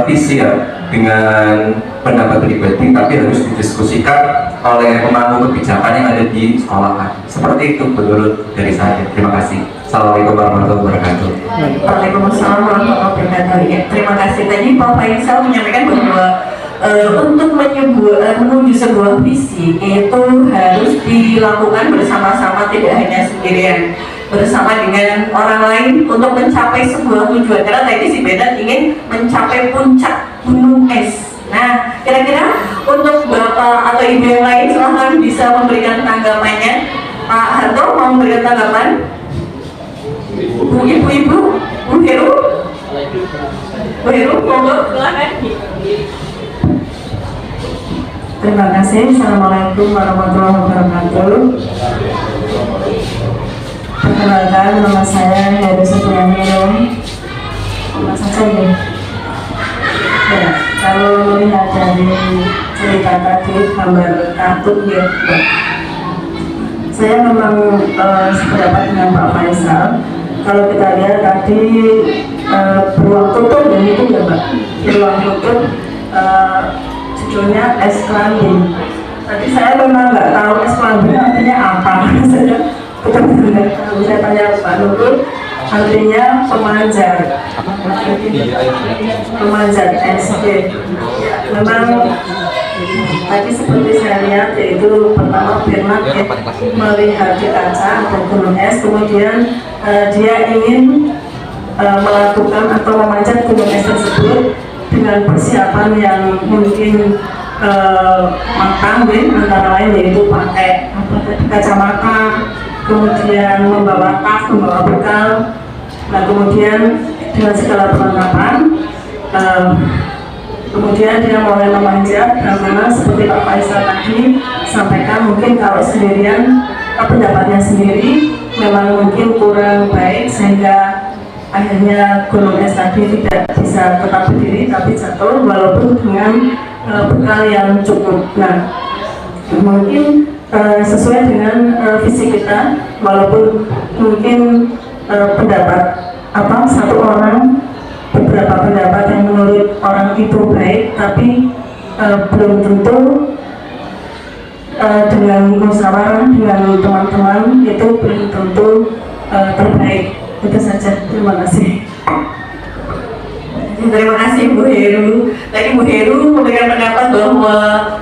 visi ya dengan pendapat pribadi, tapi harus didiskusikan oleh pemangku kebijakan yang ada di sekolah. Seperti itu menurut dari saya. Terima kasih. Assalamualaikum warahmatullahi wabarakatuh. Waalaikumsalam warahmatullahi wabarakatuh. Ya, terima kasih. Tadi Pak Faisal menyampaikan bahwa untuk menuju sebuah visi itu harus dilakukan bersama-sama, tidak hanya sendirian, bersama dengan orang lain untuk mencapai sebuah tujuan. Karena tadi si Bendan ingin mencapai puncak gunung es. Nah, kira-kira untuk Bapak atau Ibu yang lain silahkan bisa memberikan tanggapannya. Pak Harto mau memberikan tanggapan? Ibu-ibu, Bu Heru, monggo silahkan. Terima kasih. Assalamualaikum warahmatullahi wabarakatuh. Perkenalkan, nama saya Heru Supriyani. Masa saja. Ya, kalau melihat dari cerita tadi, gambar kartun ya, Pak. Saya memang sependapat dengan Pak Faisal. Kalau kita lihat tadi beruang tutup dan itu ya Pak, beruang tutup judulnya es climbing. Tadi saya memang nggak tahu es climbing artinya apa. Saya betul-betul nggak tahu. Saya tanya Pak Nurul, artinya pemanjat. Pemanjat SD. Memang tadi seperti saya lihat, yaitu pertama Bernard melihat di kaca ada gunung es, kemudian dia ingin melakukan atau memanjat gunung es tersebut dengan persiapan yang mungkin matang, antara lain yaitu pakai kacamata, kemudian membawa tas, membawa bekal, nah kemudian dengan segala perlengkapan. Kemudian dia mulai memanjat, dan memang seperti Pak Faisal tadi sampaikan, mungkin kalau sendirian pendapatnya sendiri memang mungkin kurang baik, sehingga akhirnya gunung es tadi tidak bisa tetap berdiri tapi jatuh walaupun dengan bekal yang cukup. Nah, mungkin sesuai dengan visi kita, walaupun mungkin pendapat satu orang, beberapa pendapat yang menurut orang itu baik, tapi belum tentu dengan musyawarah dengan teman-teman itu belum tentu terbaik. Itu saja, terima kasih. Terima kasih Bu Heru. Tadi Bu Heru memberikan pendapat bahwa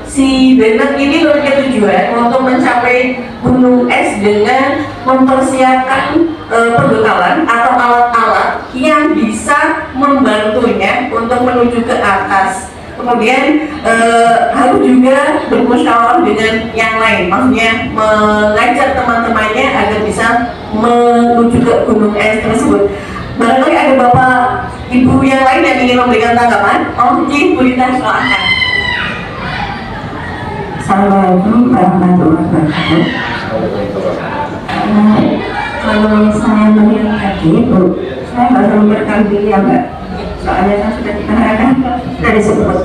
si Bernard ini memiliki tujuan untuk mencapai gunung es dengan mempersiapkan perbekalan atau alat-alat yang bisa membantunya untuk menuju ke atas. Kemudian harus juga bermusyawarah dengan yang lain, maksudnya mengajak teman-temannya agar bisa menuju ke gunung es tersebut. Barangkali ada bapak ibu yang lain yang ingin memberikan tanggapan. Oh, Bu Rita, silakan. Assalamualaikum warahmatullahi wabarakatuh. Kalau saya melihat tadi, Bu, saya nggak usah memberkan diri ya Mbak, soalnya saya sudah dikatakan dari disebut.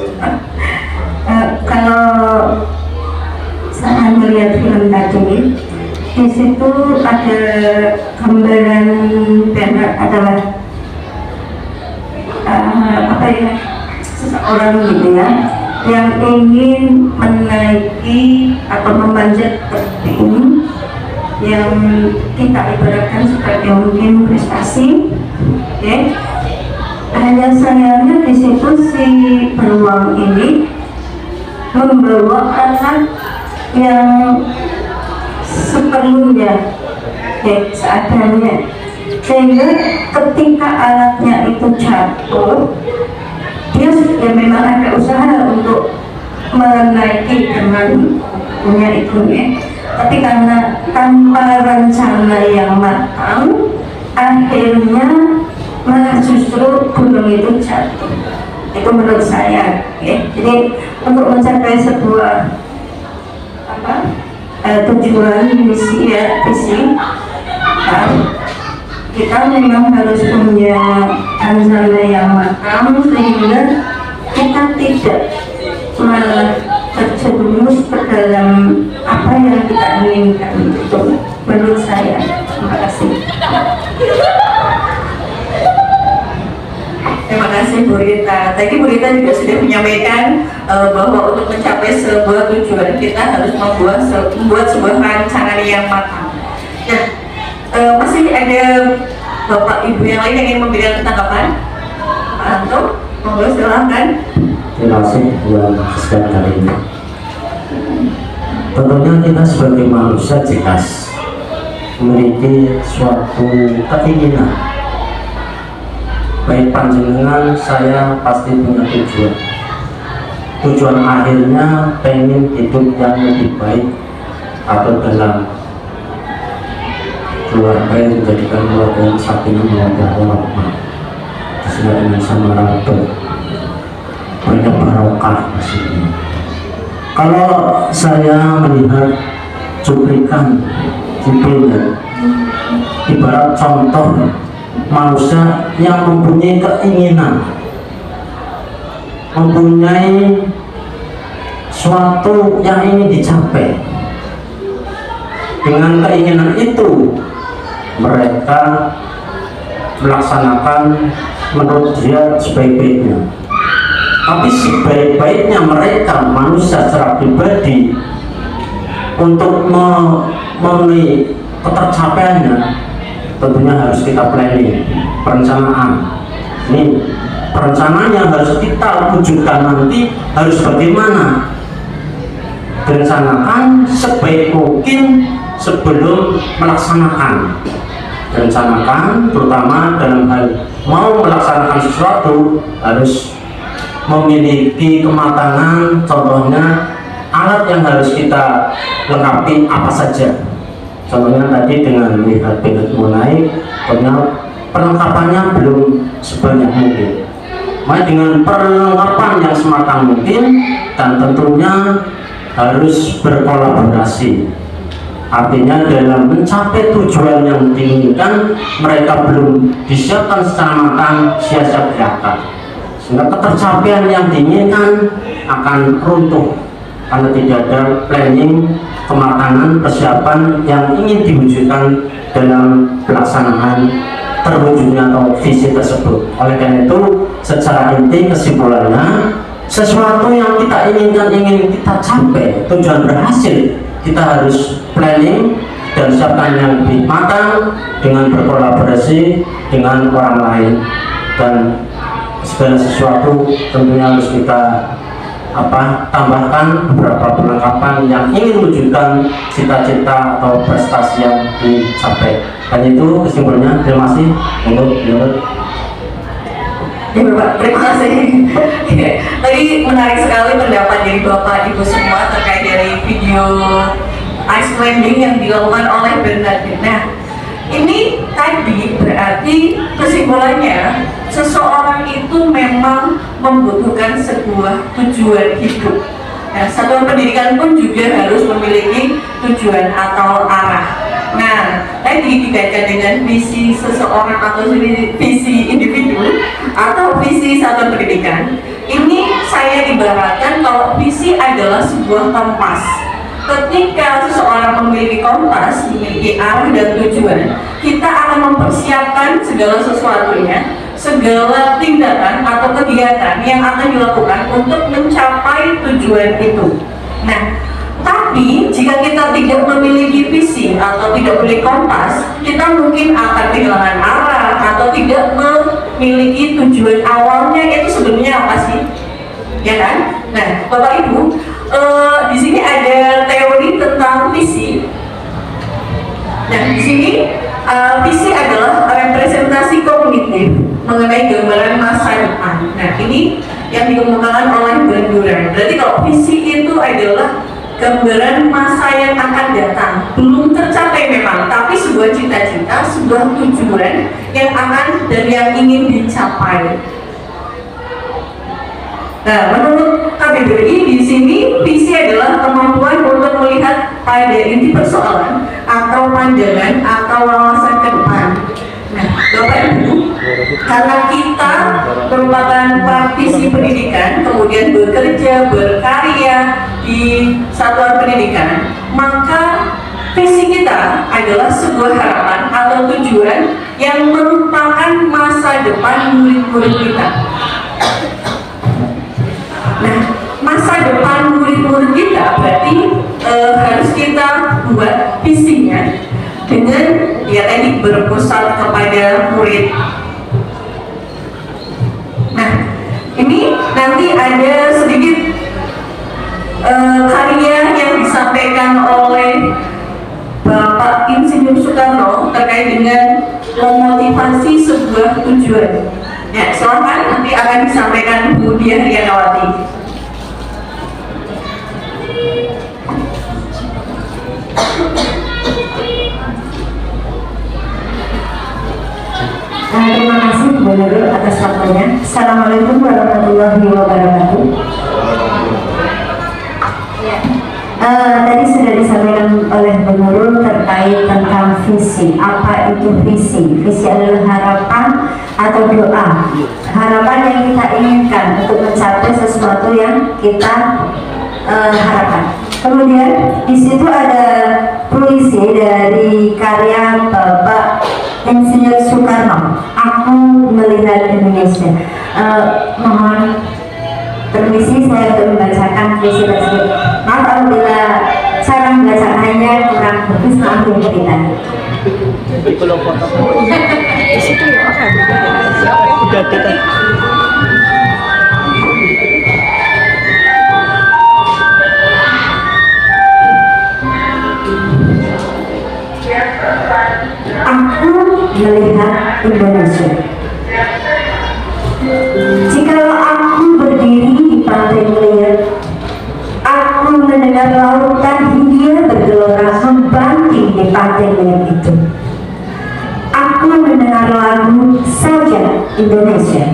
Kalau saya melihat film tadi, di situ ada gambaran adalah apa ya, seseorang gitu ya, yang ingin menaiki atau memanjat tebing yang kita ibaratkan sebagai mungkin prestasi, okay. Hanya sayangnya di situ si beruang ini membawa anak yang seperlunya, okay, seadanya, sehingga ketika anaknya itu jatuh, dia ya memang ada usaha untuk menaiki dengan punya itu ya, tapi karena tanpa rencana yang matang, akhirnya malah justru gunung itu jatuh. Itu menurut saya ya. Jadi untuk mencapai sebuah tujuan misi ya, visi, kita memang harus punya rencana yang matang sehingga kita tidak malah terjerumus ke dalam apa yang kita inginkan. Itu menurut saya. Terima kasih. Terima kasih Bu Rita. Tadi Bu Rita juga sudah menyampaikan bahwa untuk mencapai sebuah tujuan kita harus membuat sebuah rancangan yang matang. Nah, masih ada Bapak Ibu yang lain yang ingin memberikan tanggapan? Pak Anto, monggo silakan. Terima kasih yang kesempatan kali ini. Tentunya kita sebagai manusia jelas memiliki suatu keinginan. Baik panjenengan, saya pasti punya tujuan. Tujuan akhirnya pengen hidup yang lebih baik atau dalam keluarga yang menjadikan keluarga yang sakinah mawaddah warahmah, sesuai dengan samaratul mereka barokah maksudnya. Kalau saya melihat cuplikan judulnya, ibarat contoh manusia yang mempunyai keinginan, mempunyai suatu yang ingin dicapai. Dengan keinginan itu mereka melaksanakan menurut dia sebaik-baiknya. Tapi sebaik-baiknya mereka manusia secara pribadi untuk memenuhi ketercapaiannya tentunya harus kita planning, perencanaan. Ini perencanaan yang harus kita wujudkan nanti harus bagaimana, direncanakan sebaik mungkin sebelum melaksanakan. Direncanakan terutama dalam hal mau melaksanakan sesuatu harus memiliki kematangan. Contohnya alat yang harus kita lengkapi apa saja. Contohnya tadi dengan melihat pilot naik, perlengkapannya belum sebanyak mungkin. Maka dengan perlengkapan yang sematang mungkin dan tentunya harus berkolaborasi. Artinya dalam mencapai tujuan yang diinginkan mereka belum disiapkan secara matang, sia-sia belaka, sehingga ketercapaian yang diinginkan akan runtuh karena tidak ada planning, kematangan, persiapan yang ingin diwujudkan dalam pelaksanaan terwujudnya atau visi tersebut. Oleh karena itu secara inti kesimpulannya, sesuatu yang kita inginkan, ingin kita capai, tujuan berhasil, kita harus planning dan siapkan yang lebih matang dengan berkolaborasi dengan orang lain, dan segala sesuatu tentunya harus kita tambahkan beberapa perlengkapan yang ingin mewujudkan cita-cita atau prestasi yang dicapai. Dan itu kesimpulannya. Terima kasih. Menurut Ya Bapak, terima kasih. Tadi menarik sekali pendapat dari Bapak Ibu semua terkait dari video ice landing yang dilakukan oleh Bernadette. Nah, ini tadi berarti kesimpulannya seseorang itu memang membutuhkan sebuah tujuan hidup. Nah, satuan pendidikan pun juga harus memiliki tujuan atau arah. Nah, tadi dikaitkan dengan visi seseorang atau visi individu atau visi satuan pendidikan. Ini saya ibaratkan kalau visi adalah sebuah kompas. Ketika seseorang memiliki kompas, memiliki arah dan tujuan, kita akan mempersiapkan segala sesuatunya, segala tindakan atau kegiatan yang akan dilakukan untuk mencapai tujuan itu. Nah, tapi jika kita tidak memiliki visi atau tidak memiliki kompas, kita mungkin akan kehilangan arah atau tidak memiliki tujuan awalnya itu sebenarnya apa sih? Ya kan? Nah, Bapak Ibu, di sini ada teori tentang visi. Nah, di sini visi adalah representasi kognitif mengenai gambaran masa depan. Nah, ini yang dikemukakan oleh Bandura. Berarti kalau visi itu adalah gambaran masa yang akan datang, belum tercapai memang, tapi sebuah cita-cita, sebuah tujuan yang akan dan yang ingin dicapai. Nah, menurut KBBI di sini visi adalah kemampuan untuk melihat pada inti persoalan atau pandangan atau wawasan ke depan. Nah, Bapak Ibu, karena kita merupakan praktisi pendidikan, kemudian bekerja, berkarya di satuan pendidikan, maka visi kita adalah sebuah harapan atau tujuan yang merupakan masa depan murid-murid kita. Nah, masa depan murid-murid kita berarti harus kita buat visinya dengan ya tadi berpusat kepada murid. Nah, ini nanti ada sedikit karya yang disampaikan oleh Bapak Insinyur Soekarno terkait dengan memotivasi sebuah tujuan. Ya, silakan nanti akan disampaikan Bu Diah Rianawati. Terima kasih Bu Nurul atas waktunya. Assalamualaikum warahmatullahi wabarakatuh. Tadi sudah disampaikan oleh Bu Nurul terkait tentang visi. Apa itu visi? Visi adalah harapan atau doa. Harapan yang kita inginkan untuk mencapai sesuatu yang kita harapkan. Kemudian di situ ada puisi dari karya Bapak Insinyur Soekarno. Aku melihat Indonesia. Mohon permisi saya untuk membacakan puisi tersebut. Maaf apabila cara membacakannya kurang bagus, maaf ya kita. Di situ ya, udah kita. Aku melihat Indonesia. Jikalau aku berdiri di pantai Melihat, aku mendengar lautan Hindia bergelora membanting di pantai Melihat itu. Aku mendengar lagu Saja Indonesia.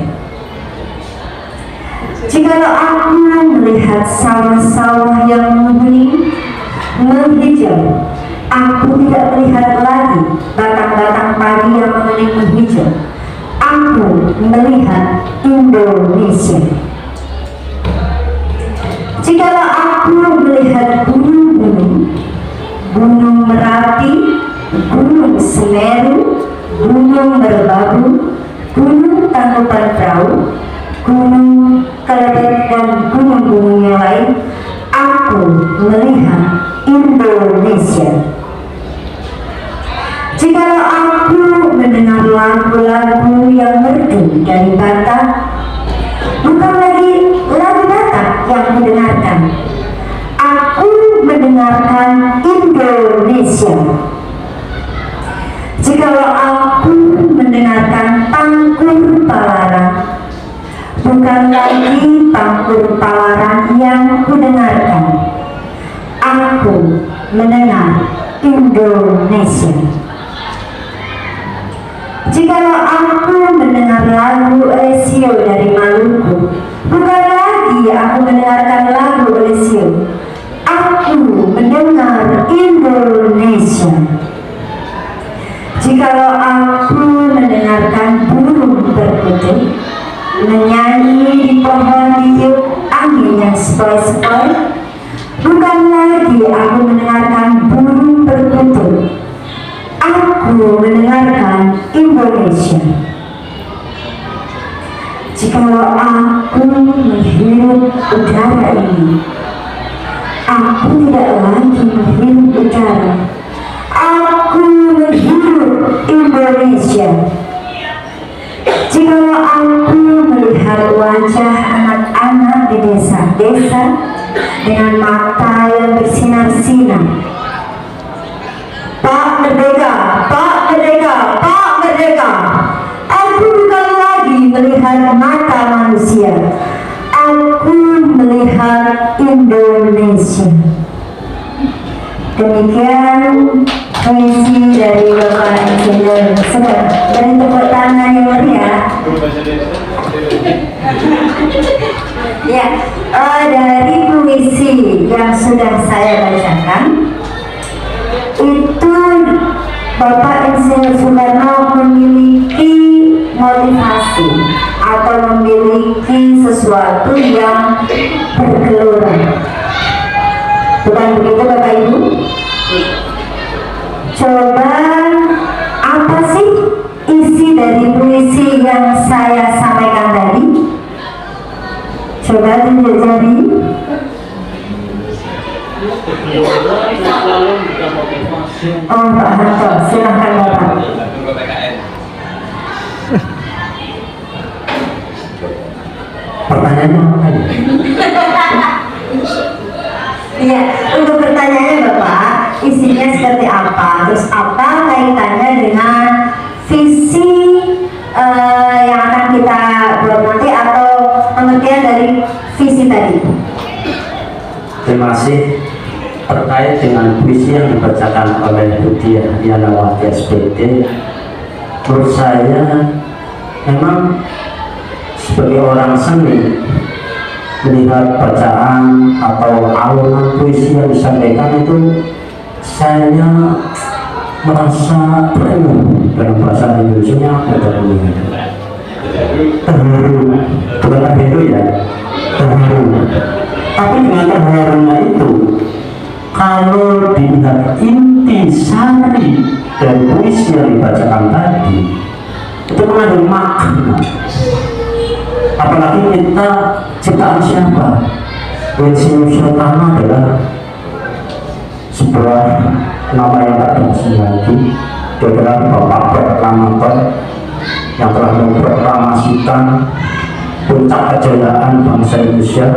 Jikalau aku melihat sawah-sawah yang menguning, menghijau, aku tidak melihat lagi batang-batang padi yang menguning menghijau. Aku melihat Indonesia. Jikalau aku melihat gunung-gunung, Gunung Merapi, Gunung Semeru, Gunung Merbabu, Gunung Tangkuban Perahu, Gunung Kelebet dan gunung-gunung yang lain, aku melihat Indonesia. Jikalau aku mendengar lagu-lagu yang merdu dari Batak, bukan lagi lagu Batak yang mendengarkan, aku mendengarkan Indonesia. Jikalau aku mendengarkan Tangkur Palarang, bukan lagi pangkur tawaran yang kudengarkan. Aku mendengar Indonesia. Jikalau aku mendengar lagu Alessio dari Maluku, bukan lagi aku mendengarkan lagu Alessio. Aku mendengar Indonesia. Jikalau aku mendengarkan burung berkutut menyanyi di pohon ditiup angin yang sepoi-sepoi, bukan lagi aku mendengarkan burung berkutut. Aku mendengarkan Indonesia. Jikalau aku menghirup udara ini, aku tidak lagi menghirup udara. Aku menghirup Indonesia. Jikalau aku melihat wajah anak-anak di desa-desa dengan mata yang bersinar-sinar, Pak Merdeka, Pak Merdeka, Pak Merdeka, aku bukan lagi melihat mata manusia. Aku melihat Indonesia. Demikian puisi dari Bapak Insinyur. Sudah beri tepuk tangan yang meriah. Ya, dari puisi yang sudah saya bacakan itu, Bapak Insinyur Soekarno memiliki motivasi atau memiliki sesuatu yang bergelora. Bukan begitu Bapak Ibu? Coba apa sih isi dari puisi yang saya sampaikan tadi? Coba tunjuk jari. Oh, Pak Harto, silahkan Bapak. Pertanyaannya apa ya? Iya, untuk pertanyaannya Bapak, isinya seperti apa? Terus apa kaitannya dengan visi yang akan kita buat nanti, atau pengertian dari visi tadi? Terima kasih. Terkait dengan puisi yang dibacakan oleh Bu Diah Yanawati SPD, menurut saya memang sebagai orang seni, melihat bacaan atau alunan puisi yang disampaikan itu, saya merasa terharu. Dalam bahasa Indonesia apa terharu? Terharu, bukan itu ya, terharu. Tapi dengan terharunya itu, kalau dilihat inti sari dari puisi yang dibacakan tadi, itu mengandung makna. Apalagi kita ciptaan siapa? Insinyur Soekarno adalah sebuah nama yang tak asing lagi. Dia adalah Bapak Proklamator yang telah memproklamasikan puncak kejayaan bangsa Indonesia,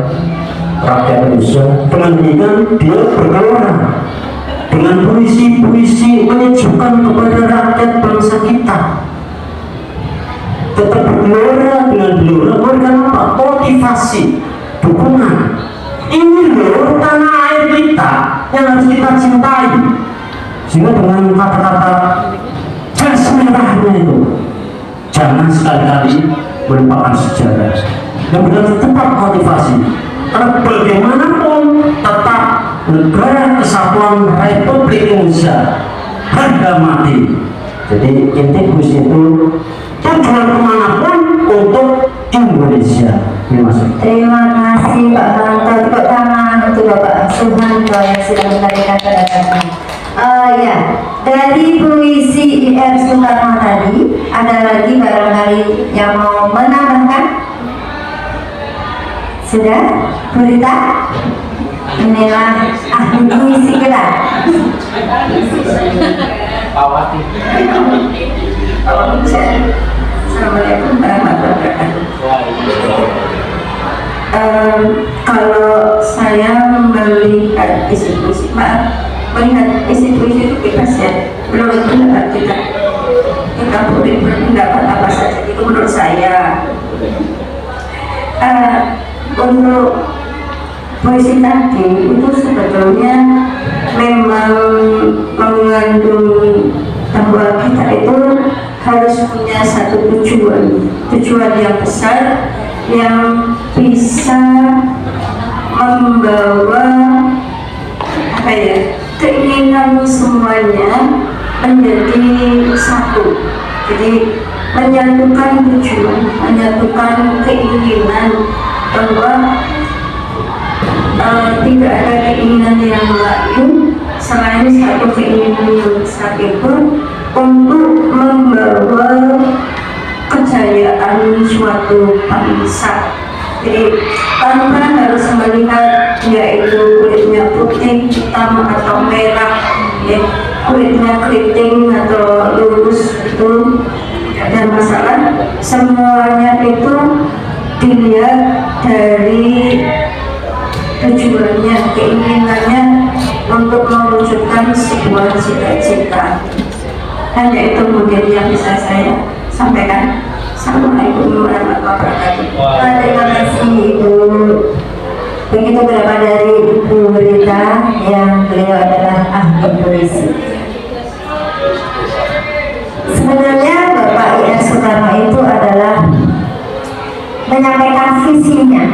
rakyat Indonesia. Dengan demikian dia bergelora dengan puisi-puisi menyejukkan kepada rakyat bangsa kita. Tetap bergelora dengan gelora, memberikan apa? Motivasi, dukungan. Ini loh tanah air kita yang harus kita cintai. Sehingga dengan kata-kata jas merahnya itu, jangan sekali-kali melupakan sejarah. Dan benar tetap motivasi. Karena bagaimanapun tetap negara kesatuan Republik Indonesia harga mati. Jadi inti puisi itu tujuan kemanapun untuk Indonesia. Terima kasih Pak Harto. Tepuk tangan untuk Bapak Suhanto yang sudah memberikan pendapat. Ya, dari puisi IR Soekarno tadi, ada lagi barangkali yang mau menambahkan? Sudah, Bu Rita? Inilah ahli puisi kita. Assalamualaikum warahmatullahi wabarakatuh. Kalau saya melihat isi puisi, melihat isi puisi itu bebas ya, menurut pendapat kita boleh berpendapat apa saja, itu menurut saya. puisi tadi itu sebetulnya memang mengandung bahwa kita itu harus punya satu tujuan yang besar yang bisa membawa keinginan semuanya menjadi satu. Jadi menyatukan tujuan, menyatukan keinginan bahwa tidak ada keinginan yang lain selain satu keinginan yang besar itu untuk membawa kejayaan suatu bangsa. Jadi tanpa harus melihat yaitu kulitnya putih, hitam atau merah, ya, kulitnya keriting atau lurus itu ada masalah. Semuanya itu dilihat dari tujuannya, keinginannya untuk mewujudkan sebuah cita-cita. Hanya itu mungkin yang bisa saya sampaikan. Assalamualaikum warahmatullahi wabarakatuh. Terima kasih Ibu. Begitu berapa dari Ibu Rita yang beliau adalah ahli puisi. Sebenarnya Bapak I.R. Soekarno itu adalah menyampaikan visinya.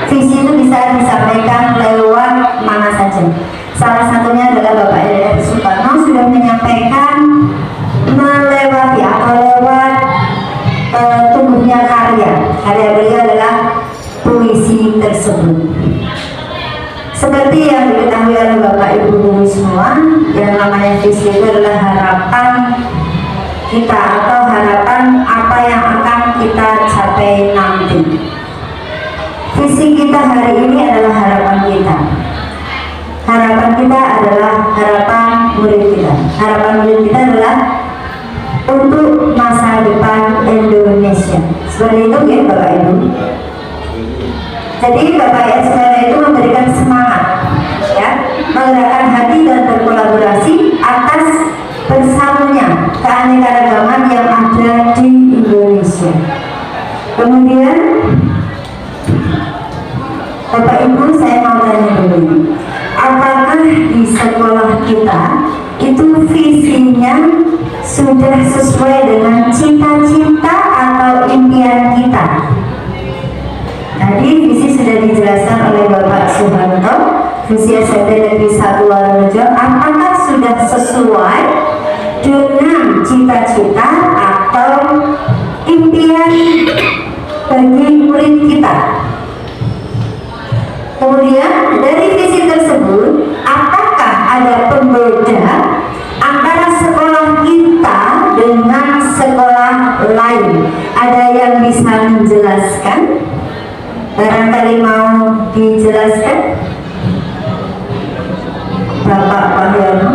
Visi itu bisa disampaikan lewat mana saja. Salah satunya adalah Bapak I.R. Soekarno sudah menyampaikan melewati atau lewat tumbuhnya karya beliau adalah puisi tersebut. Seperti yang diketahui oleh Bapak Ibu Guru semua, yang namanya visi itu adalah harapan kita atau harapan apa yang akan kita capai nanti. Visi kita hari ini adalah harapan kita. Harapan kita adalah harapan murid kita. Harapan murid kita adalah untuk masa depan Indonesia. Seperti itu ya Bapak Ibu. Jadi Bapak Soekarno itu memberikan semangat, ya, menggerakkan hati dan berkolaborasi atas bersamanya keanekaragaman yang ada di Indonesia. Kemudian Bapak Ibu, saya mau tanya dulu, apakah di sekolah kita itu visinya sudah sesuai dengan cita-cita atau impian kita? Tadi visi sudah dijelaskan oleh Bapak Suhanto, visi SMP Negeri 1 Walurejo. Apakah sudah sesuai dengan cita-cita atau impian bagi murid kita? Kemudian dari visi tersebut, apakah ada pembeda antara sekolah kita dengan sekolah lain? Ada yang bisa menjelaskan? Barangkali mau dijelaskan Bapak Wahyono.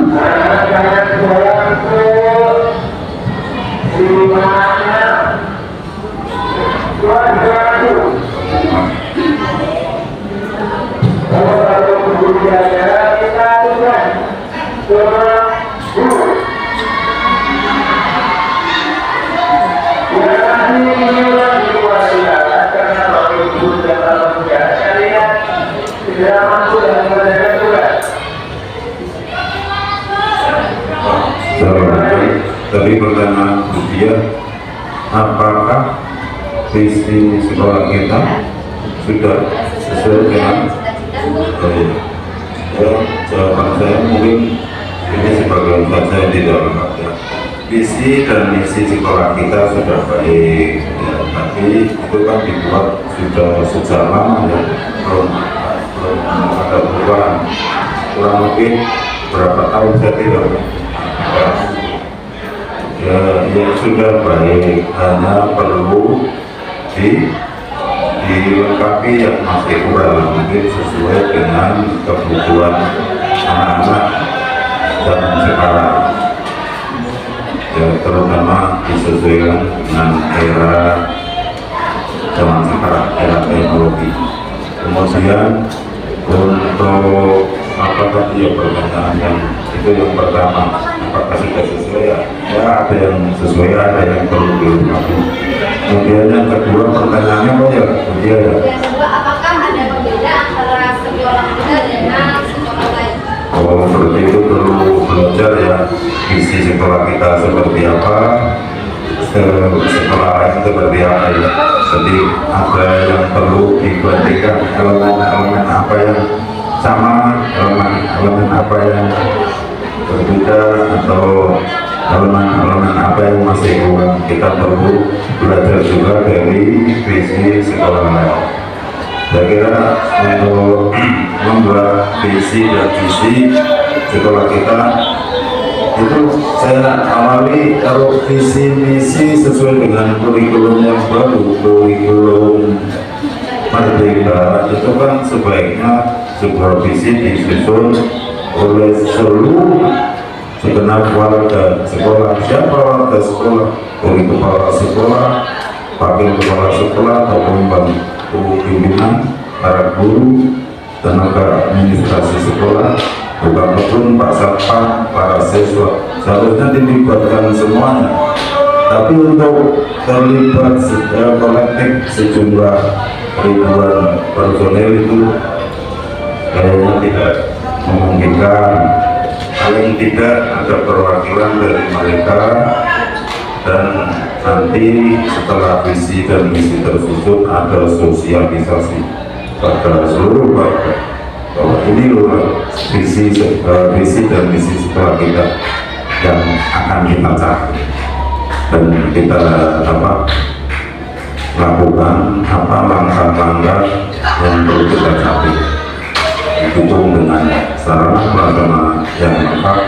Tadi pertanyaan dia, apakah visi sekolah kita sudah sesuai dengan jawaban saya mungkin ini sebagian saja yang tidak lengkap ya. Visi dan misi sekolah kita sudah baik ya, tapi itu kan dibuat sudah sejak lama ya, belum ada perubahan, kurang lebih berapa tahun saya tidak ya, yang sudah baik, hanya perlu dilengkapi yang masih kurang, mungkin sesuai dengan kebutuhan anak-anak zaman sekarang ya, terutama disesuaikan dengan era zaman sekarang, era teknologi. Kemudian untuk apa tadi ya pertanyaan yang itu yang pertama, apakah sudah sesuai ya? Ya ada yang sesuai, ada yang perlu dilengkapi. Kemudian yang kedua pertanyaannya apa ya? Kemudian ya. Yang kedua, apakah ada pembeda antara sekolah seperti itu perlu belajar ya, visi sekolah kita seperti apa, sekolah lain seperti apa ya. Jadi ada yang perlu dibandingkan, elemen-elemen apa yang sama, elemen apa yang berbeda, atau elemen apa yang masih kurang. Kita perlu belajar juga dari visi sekolah lain. Saya kira untuk membuat visi dan visi sekolah kita itu saya awali kalau visi misi sesuai dengan kurikulum yang baru, kurikulum Merdeka, itu kan sebaiknya sebuah visi disusun oleh seluruh segenap warga sekolah. Siapa warga sekolah? Oleh kepala sekolah, wakil kepala sekolah, ataupun bangku pimpinan, para guru, tenaga administrasi sekolah, bukan Pak Satpam, para siswa. Seharusnya dilibatkan semuanya. Tapi untuk terlibat secara kolektif sejumlah ribuan personel itu kayaknya tidak memungkinkan. Paling tidak ada perwakilan dari mereka, dan nanti setelah visi dan misi tersusun ada sosialisasi pada seluruh warga bahwa ini loh visi dan misi sekolah kita yang akan kita capai, dan kita lakukan langkah-langkah yang perlu kita capai, didukung dengan sarana prasarana yang lengkap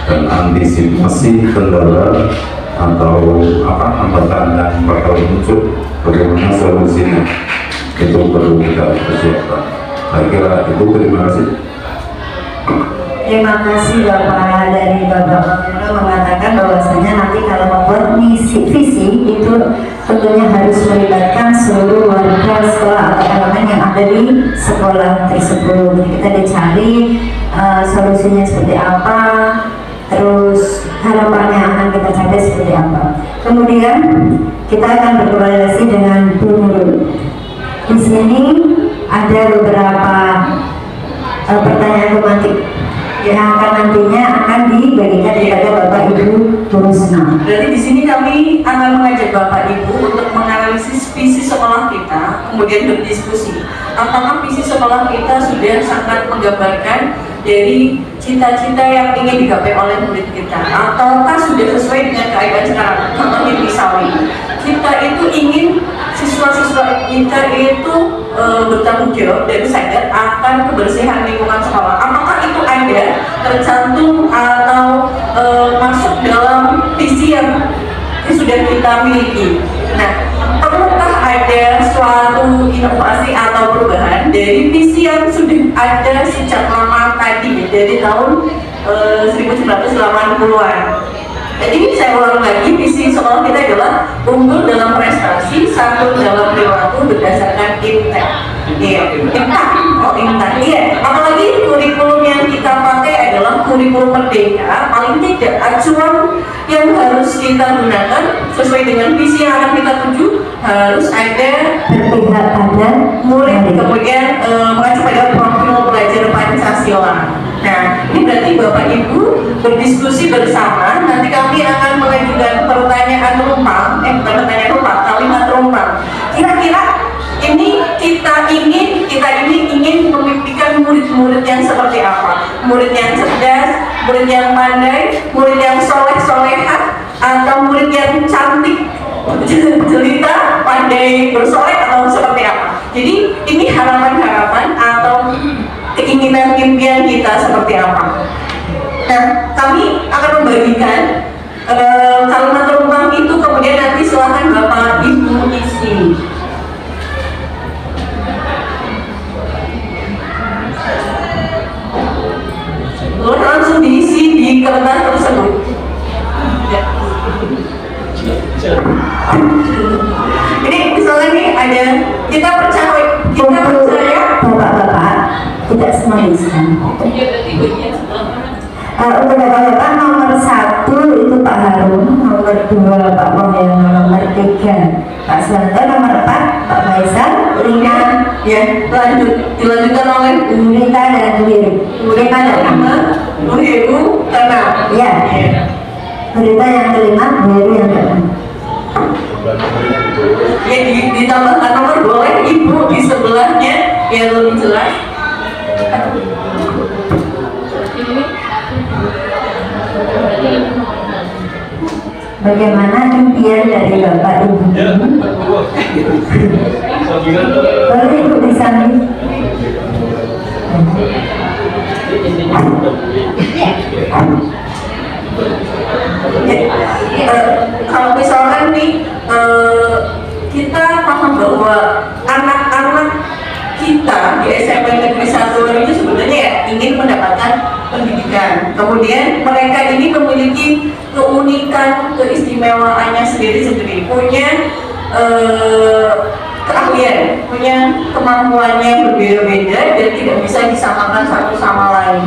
dan antisipasi kendala atau hambatan yang bakal muncul, bagaimana solusinya itu perlu kita persiapkan. Saya kira itu. Terima kasih. Terima kasih Bapak dari Bapak Mamilo mengatakan bahwasanya nanti kalau membuat visi itu tentunya harus melibatkan seluruh warga sekolah atau elemen yang ada di sekolah tersebut. Jadi kita dicari solusinya seperti apa, terus harapannya akan kita capai seperti apa. Kemudian kita akan berkoordinasi dengan Bu Nurul. Di sini ada beberapa pertanyaan tematik yang nantinya akan dibagikan kepada Bapak Ibu Rusna. Berarti di sini kami akan mengajak Bapak Ibu untuk menganalisis visi sekolah kita, kemudian berdiskusi apakah visi sekolah kita sudah sangat menggambarkan dari cita-cita yang ingin digapai oleh murid kita, ataukah sudah sesuai dengan keadaan sekarang. Contohnya misalnya kita itu ingin siswa-siswa kita itu bertanggung jawab dan sadar akan kebersihan lingkungan sekolah. Apakah itu ada tercantum atau masuk dalam visi yang sudah kita miliki? Nah, perlukah ada suatu inovasi atau perubahan dari visi yang sudah ada sejak lama tadi, dari tahun 1980-an? Jadi saya ulang lagi, visi sekolah kita adalah unggul dalam prestasi, santun dalam perilaku berdasarkan intek. Iya, intek. Iya. Apalagi kurikulum yang kita pakai adalah kurikulum merdeka. Paling tidak acuan yang harus kita gunakan sesuai dengan visi yang akan kita tuju harus ada Berpihak pada murid, kemudian mengacu pada profil belajar Pancasila. Nah, ini berarti Bapak Ibu berdiskusi bersama. Nanti kami akan mengajukan pertanyaan rumpang, bukan pertanyaan rumpang, kalimat rumpang. Kira-kira ini kita ingin memimpikan murid-murid yang seperti apa? Murid yang cerdas, murid yang pandai, murid yang soleh-solehah, atau murid yang cantik, jelita, pandai bersolek, atau seperti apa? Jadi ini harapan-harapan atau keinginan impian kita seperti apa. Nah, kami akan membagikan kalimat rumpang itu, kemudian nanti silahkan Bapak Ibu isi. Langsung diisi di kertas tersebut. Ya. Ini misalnya nih ada kita percaya Bapak-bapak tidak semuanya. Untuk bapak-bapak nomor 1 itu Pak Harun, nomor 2 Pak Mamilo, nomor 3 Pak Suwanto, nomor 4 Pak Faisal, 5 Ya, dilanjutkan oleh Bu Rita dan Bu Heru. Bu Rita yang kelima, Bu Heru keenam. Ya, Bu Rita yang kelima, Bu Heru yang keenam. Ya, ditambahkan nomor boleh Ibu di sebelahnya biar lebih jelas. Bagaimana impian dari Bapak Ibu? Boleh Ibu di samping. Kalau misalkan nih kita paham bahwa anak-anak kita di SMP Negeri 1 itu sebenarnya ya ingin mendapatkan pendidikan. Kemudian mereka ini memiliki keunikan, keistimewaannya sendiri-sendiri, punya keahlian, punya kemampuannya berbeda-beda dan tidak bisa disamakan satu sama lain.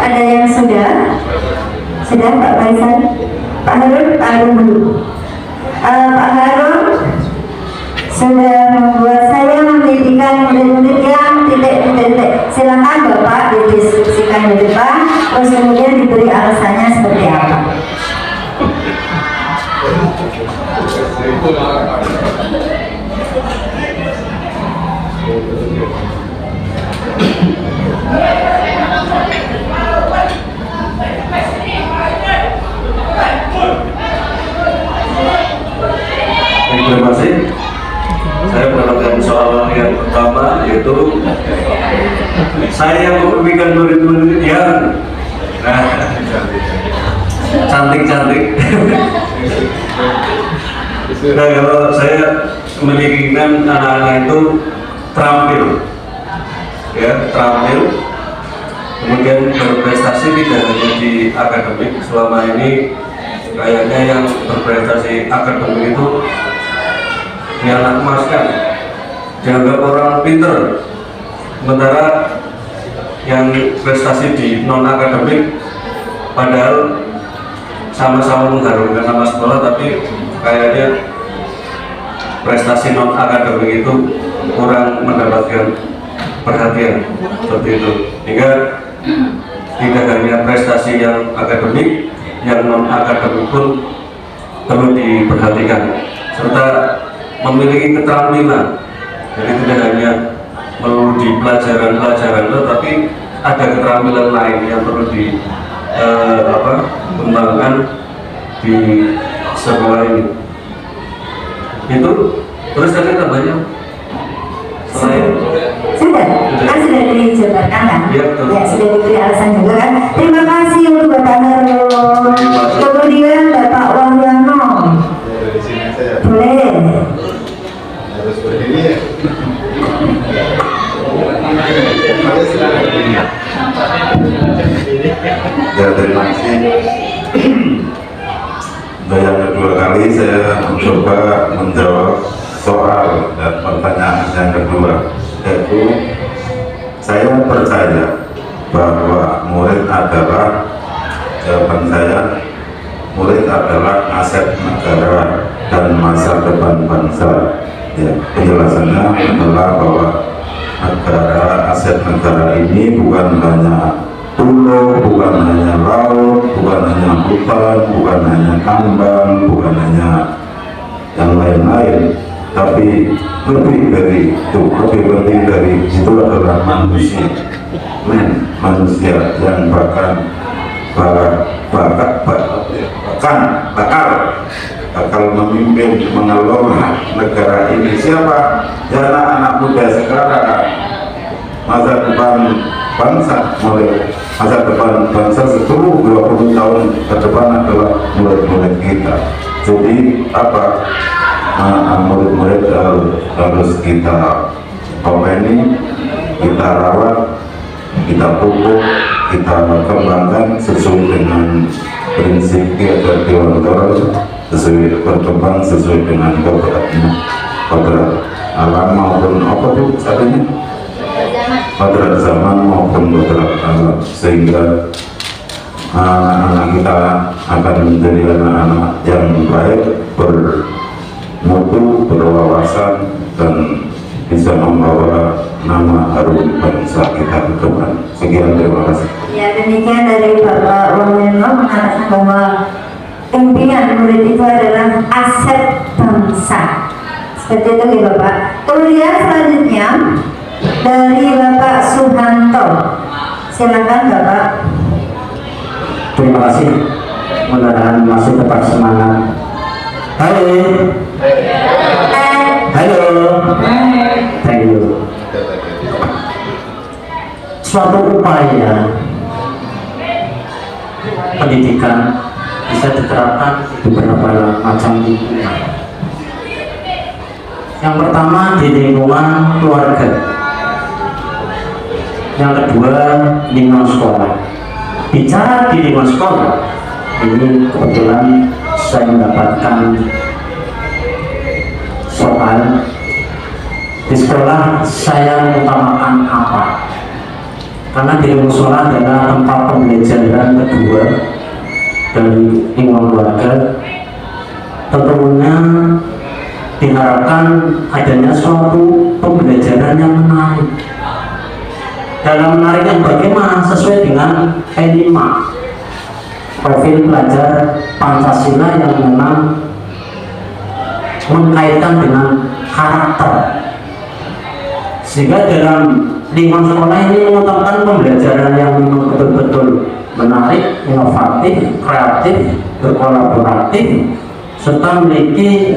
Ada yang sudah Pak Faisal, Pak Harun dulu. Pak Harun sudah membuat saya mendidikan murid-murid yang titik. Silakan Bapak didiskusikan di depan, terus kemudian diberi alasannya seperti apa. Terima kasih. Saya mendapatkan soal yang pertama, yaitu saya yang memimpikan murid-murid yang cantik-cantik. Nah, kalau saya menginginkan anak-anak itu terampil, ya terampil, kemudian berprestasi tidak hanya di akademik. Selama ini kayaknya yang berprestasi akademik itu dianakmaskan, dianggap orang pinter, sementara yang prestasi di non akademik padahal sama-sama mengharumkan nama sekolah, tapi kayaknya prestasi non akademik itu kurang mendapatkan perhatian seperti itu, hingga tidak hanya prestasi yang akademik, yang non akademik pun perlu diperhatikan, serta memiliki keterampilan. Jadi tidak hanya melulu di pelajaran-pelajaran, tetapi ada keterampilan lain yang perlu dikembangkan di sekolah ini. Itu terus tadi tambahnya selain Sudah dijabarkan kan? Ya, betul. Ya, sudah diberi alasan juga kan? Terima kasih untuk Bapak Harun. Kemudian Bapak Wahyono. Boleh. Harus berdiri ya. Ya, terima kasih. Untuk yang kedua kali saya mencoba menjawab soal dan pertanyaan yang kedua, yaitu saya percaya bahwa murid adalah, jawaban saya, murid adalah aset negara dan masa depan bangsa. Ya, penjelasannya adalah bahwa negara, aset negara ini bukan hanya pulau, bukan hanya laut, bukan hanya hutan, bukan hanya tambang, bukan hanya yang lain-lain, tapi lebih dari itu, lebih penting dari itu adalah manusia, manusia yang bakal memimpin, mengelola negara ini. Siapa? Ya anak-anak muda sekarang. Masa depan bangsa, mulai masa depan bangsa 10-20 tahun ke depan adalah murid-murid kita. Jadi apa? Murid-murid harus kita komeni, kita rawat, kita pupuk, kita kembangkan sesuai dengan prinsip Ki Dewan Koro, sesuai berkembang sesuai dengan kodrat alam maupun apa tuh satunya, kodrat zaman maupun kodrat alam, sehingga anak-anak kita akan menjadi anak-anak yang baik, bermutu, berwawasan, dan bisa membawa nama harum bangsa kita ke depan. Sekian, terima kasih. Ya, demikian dari Bapak Wamenlo mengatakan bahwa impian murid itu adalah aset bangsa. Seperti itu ya Bapak. Kemudian selanjutnya dari Bapak Suhanto. Silakan Bapak. Terima kasih. Mudah-mudahan masih tetap semangat. Halo. Halo. Thank you. Suatu upaya pendidikan bisa diterapkan di beberapa macam lingkungan. Yang pertama di lingkungan keluarga, yang kedua lingkungan sekolah. Bicara di lingkungan sekolah, ini kebetulan saya mendapatkan soal di sekolah saya mengutamakan apa, karena di lingkungan sekolah adalah tempat pembelajaran kedua dari lingkungan keluarga. Tentunya diharapkan adanya suatu pembelajaran yang menarik. Dalam menarik yang bagaimana? Sesuai dengan P5 profil pelajar Pancasila yang memang mengkaitkan dengan karakter, sehingga dalam lingkungan sekolah ini mengutamakan pembelajaran yang memang betul-betul menarik, inovatif, kreatif, berkolaboratif, serta memiliki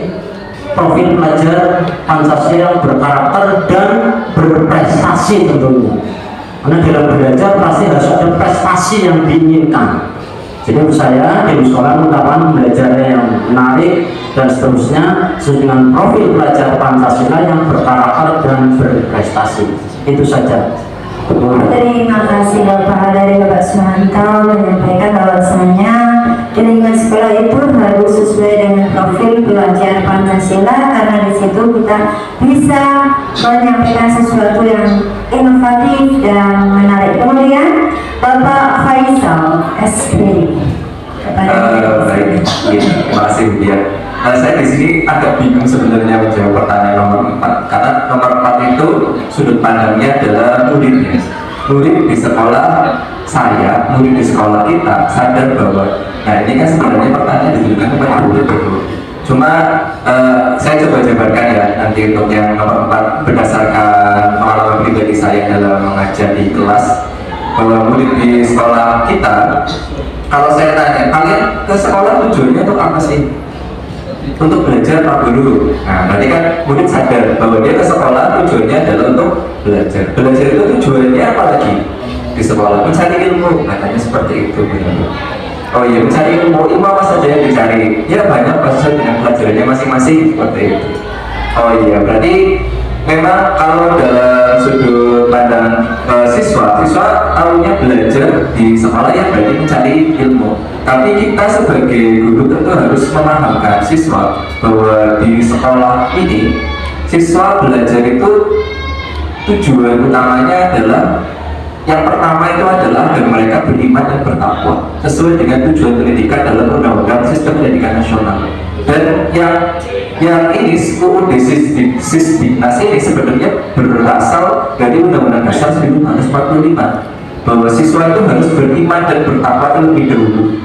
profil pelajar Pancasila yang berkarakter dan berprestasi tentunya. Karena dalam belajar pasti harus ada prestasi yang diinginkan. Jadi untuk saya di sekolah mengutamakan belajar yang menarik dan seterusnya sesuai dengan profil pelajar Pancasila yang berkarakter dan berprestasi. Itu saja. Terima kasih Bapak. Dari Bapak Suhanto menyampaikan bahwasanya di lingkungan sekolah itu harus sesuai dengan profil pelajar Pancasila, karena di situ kita bisa menyampaikan sesuatu yang inovatif dan menarik. Kemudian Bapak Faisal SP. Baik, terima kasih ya. Saya di sini agak bingung sebenarnya menjawab pertanyaan nomor 4, karena nomor 4 itu sudut pandangnya adalah muridnya. Murid di sekolah saya, murid di sekolah kita sadar bahwa, nah ini kan sebenarnya pertanyaan ditujukan kepada murid dulu. Cuma saya coba jabarkan ya nanti untuk yang nomor 4 berdasarkan pengalaman pribadi saya dalam mengajar di kelas, bahwa murid di sekolah kita, kalau saya tanya kalian ke sekolah tujuannya untuk apa sih? Untuk belajar Pak Guru. Nah, berarti kan murid sadar bahwa dia ke sekolah tujuannya adalah untuk belajar. Belajar itu tujuannya apa lagi di sekolah? Mencari ilmu, katanya seperti itu. Benar. Oh iya, mencari ilmu apa saja yang dicari? Ya banyak, sesuai dengan pelajarannya masing-masing seperti itu. Oh iya, berarti memang kalau dalam sudut pandang siswa tahunya belajar di sekolah ya berarti mencari ilmu. Tapi kita sebagai guru tentu harus memahamkan siswa bahwa di sekolah ini siswa belajar itu tujuan utamanya adalah, yang pertama itu adalah agar mereka beriman dan bertakwa sesuai dengan tujuan pendidikan dalam Undang-Undang Sistem Pendidikan Nasional. Dan yang ini UUD Sisdiknas ini sebenarnya berasal dari Undang-Undang Dasar 1945, bahwa siswa itu harus beriman dan bertakwa terlebih dahulu.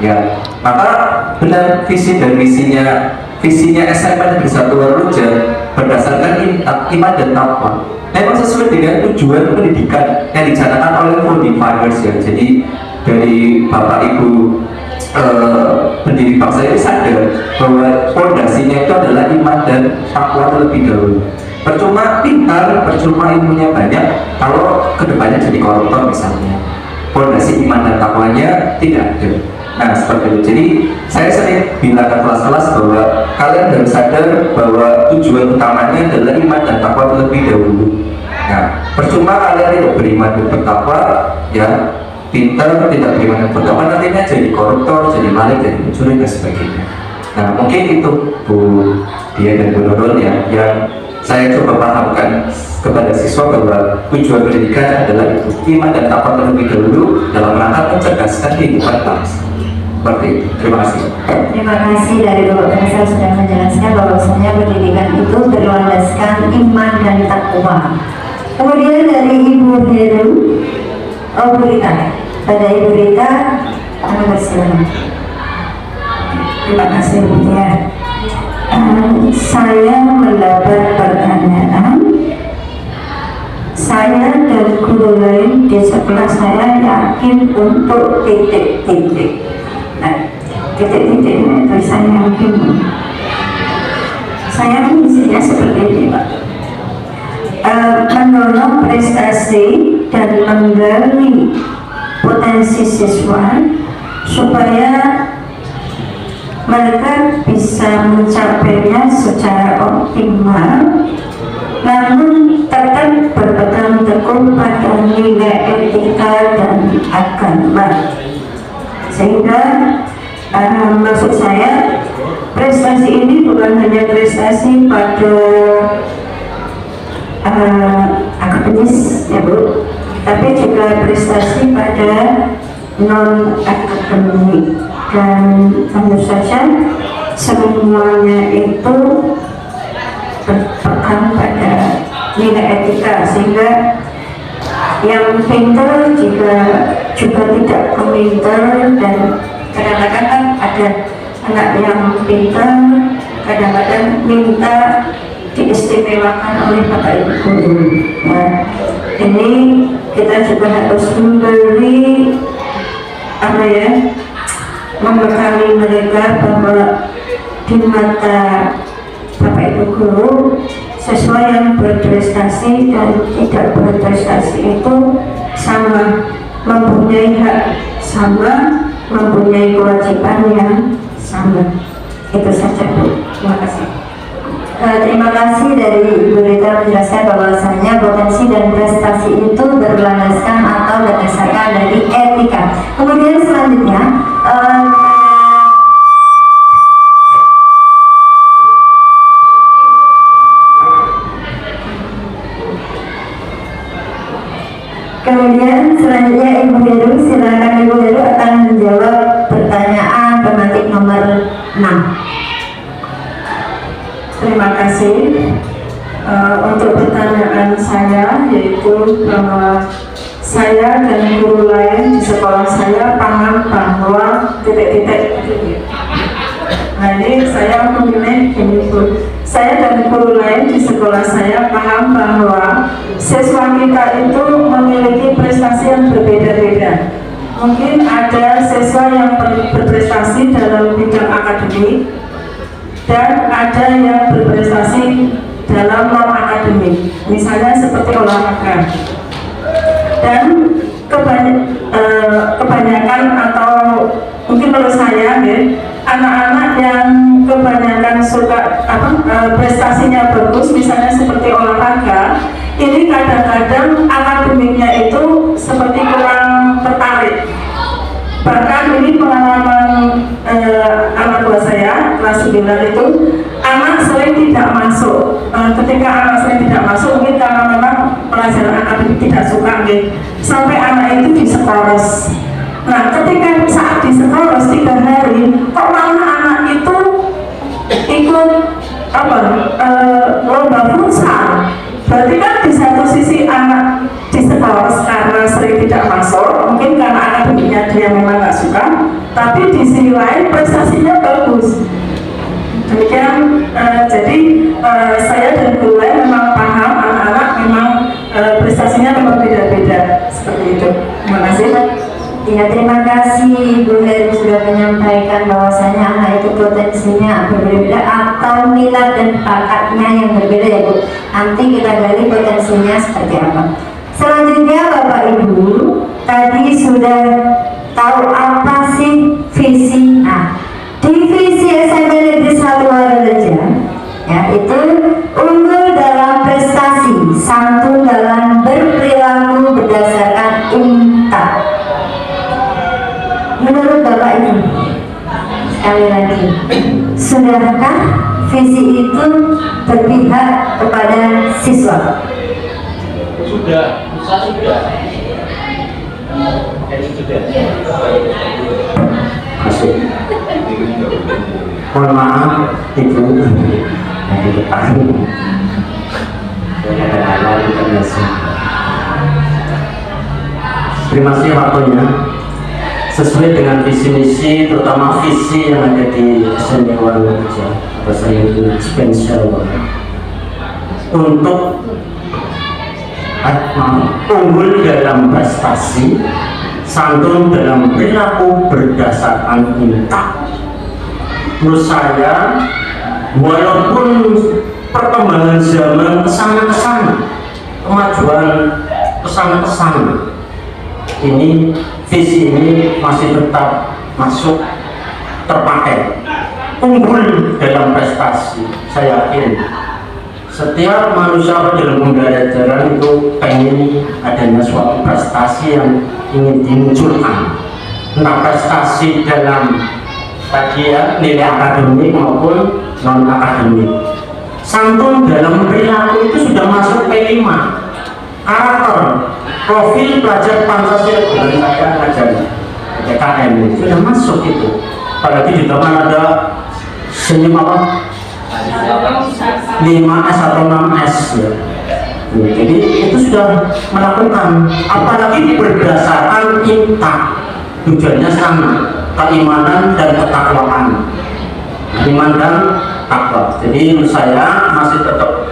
Ya, maka benar visi dan misinya visinya SMA Negeri 1 Waruja berdasarkan iman dan takwa. Memang sesuai dengan tujuan pendidikan yang dicanangkan oleh founding fathers ya. Jadi dari Bapak Ibu pendiri bangsa ini sadar bahwa fondasinya itu adalah iman dan takwa terlebih dahulu. Percuma pintar, percuma ilmunya banyak kalau kedepannya jadi koruptor misalnya. Fondasi iman dan takwanya tidak ada. Nah seperti itu. Jadi saya sering bilang ke kelas-kelas bahwa kalian harus sadar bahwa tujuan utamanya adalah iman dan takwa terlebih dahulu. Nah percuma kalian tidak beriman dan bertakwa, ya pintar tidak beriman dan bertakwa nantinya jadi koruptor, jadi maling, jadi pencuri dan sebagainya. Nah mungkin itu Bu Dia dan Bu Nurul ya yang saya coba pahamkan kepada siswa bahwa tujuan pendidikan adalah itu, iman dan takwa terlebih dahulu dalam rangka mencerdaskan kehidupan bangsa. Seperti itu. Terima kasih. Terima kasih dari Bapak Profesor sudah menjelaskan bahwasanya pendidikan itu berlandaskan iman dan takwa. Kemudian dari Ibu Heru, Bu Rita. Pada Ibu Rita, kami bersilakan. Terima kasih Bu Tia. Saya mendapat pertanyaan. Saya dan guru lain di sekolah saya yakin untuk titik-titik. Nah, titik-titik ini tulisannya yakin. Saya mengisinya seperti ini, Pak. Mendorong prestasi dan menggali potensi siswa supaya mereka bisa mencapainya secara optimal, namun tetap berpegang teguh pada nilai etika dan agama. Sehingga maksud saya prestasi ini bukan hanya prestasi pada akademis ya Bu, tapi juga prestasi pada non akademik, dan tentu saja semuanya itu berpegang pada nilai etika, sehingga yang pintar juga tidak pemintar, dan kadang-kadang kan ada anak yang pintar kadang-kadang minta diistimewakan oleh Bapak Ibu guru. Nah, ini kita juga harus memberi membekali mereka bahwa di mata Bapak Ibu guru, siswa yang berprestasi dan tidak berprestasi itu sama, mempunyai hak sama, mempunyai kewajiban yang sama. Itu saja Bu. Terima kasih. Terima kasih dari Ibu Rita menjelaskan bahwasanya potensi dan prestasi itu berlandaskan atau berdasarkan dari etika. Kemudian selanjutnya Ibu Heru, silakan Ibu Heru akan menjawab pertanyaan tematik nomor 6. Terima kasih. Untuk pertanyaan saya, yaitu bahwa saya dan guru lain di sekolah saya paham bahwa titik-titik. Nah ini saya memilih ini Bu. Saya dan guru lain di sekolah saya paham bahwa siswa kita itu memiliki prestasi yang berbeda-beda. Mungkin ada siswa yang berprestasi dalam bidang akademik, dan ada yang berprestasi dalam non akademik, misalnya seperti olahraga. Dan kebanyakan atau mungkin menurut saya anak-anak yang kebanyakan suka prestasinya bagus, misalnya seperti olahraga, ini kadang-kadang akademiknya itu seperti kurang tertarik. Bahkan ini pengalaman anak buah saya kelas 9 itu, anak sering tidak masuk. Ketika anak sering tidak masuk, mungkin karena memang pelajaran akademik tidak suka, sampai anak itu disekoros. Nah, ketika saat disekoros 3 hari, kok malah anak itu ikut lomba futsal. Berarti kan di satu sisi anak disekoros karena sering tidak masuk, mungkin karena akademiknya dia memang nggak suka, tapi di sisi lain prestasinya bagus. Demikian, jadi saya dan Bu Lai memang paham anak-anak memang prestasinya memang beda-beda seperti itu. Terima kasih. Ya, terima kasih Ibu Heri sudah menyampaikan bahwasanya anak itu potensinya berbeda atau minat dan bakatnya yang berbeda ya Bu. Nanti kita gali potensinya seperti apa. Selanjutnya Bapak Ibu tadi sudah tahu apa sih visi. Nah, di visi SMP Negeri 1 Warureja ya itu unggul dalam prestasi, santun dalam berperilaku berdasarkan IMTA. Menurut Bapak Ibu, sekali lagi, sudahkah visi itu berpihak kepada siswa? Sudah. Masuk. Mohon maaf Ibu yang di depan. Terima kasih waktunya. Sesuai dengan visi misi, terutama visi yang ada di SMP Warureja, bahasa itu spesial untuk unggul dalam prestasi, santun dalam perilaku berdasarkan IMTA. Menurut saya, walaupun perkembangan zaman kesana-kesana, kemajuan kesana-kesana, ini visi ini masih tetap masuk terpakai. Unggul dalam prestasi, saya yakin setiap manusia dalam pembelajaran itu pengen adanya suatu prestasi yang ingin dimunculkan, entah prestasi dalam tadi ya nilai akademik maupun non akademik. Santun dalam perilaku itu sudah masuk P5. Karakter, profil pelajar Pancasila dengan saya ngajar PKN sudah masuk itu. Apalagi di depan ada senyum apa? 5S atau 6S ya. Jadi itu sudah melakukan, apalagi berdasarkan IMTA, tujuannya sama, keimanan dan ketakwaan, iman dan takwa. Jadi menurut saya masih tetap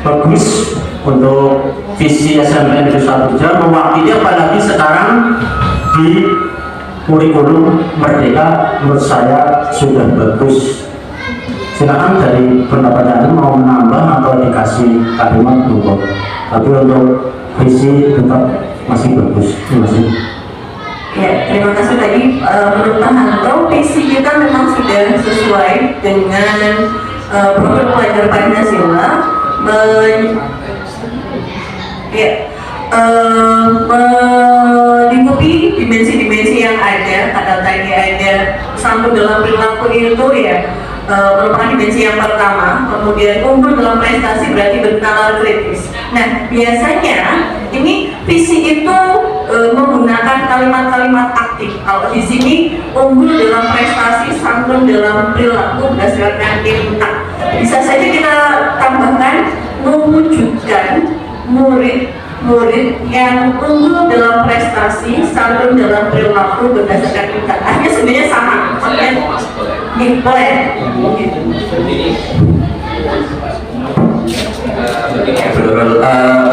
bagus untuk visi SMP Negeri 1 Warureja mewakili, apalagi sekarang di kurikulum Merdeka menurut saya sudah bagus. Silakan dari pendapat Anda mau menambah atau dikasih kalimat dulu. Tapi untuk visi tetap masih bagus. Terima kasih. Ya, terima kasih tadi menurut Pak Hanto, visi kita memang sudah sesuai dengan profil pelajar Pancasila. Meliputi dimensi-dimensi yang ada. Kata tadi ada santun dalam perilaku itu ya merupakan dimensi yang pertama. Kemudian unggul dalam prestasi berarti bernalar kritis. Nah, biasanya ini visi itu menggunakan kalimat-kalimat aktif. Kalau di sini unggul dalam prestasi, santun dalam perilaku berdasarkan IMTA. Bisa saja kita tambahkan mewujudkan murid yang unggul dalam prestasi, santun dalam perilaku berdasarkan IMTA. Artinya sebenarnya sama. Boleh.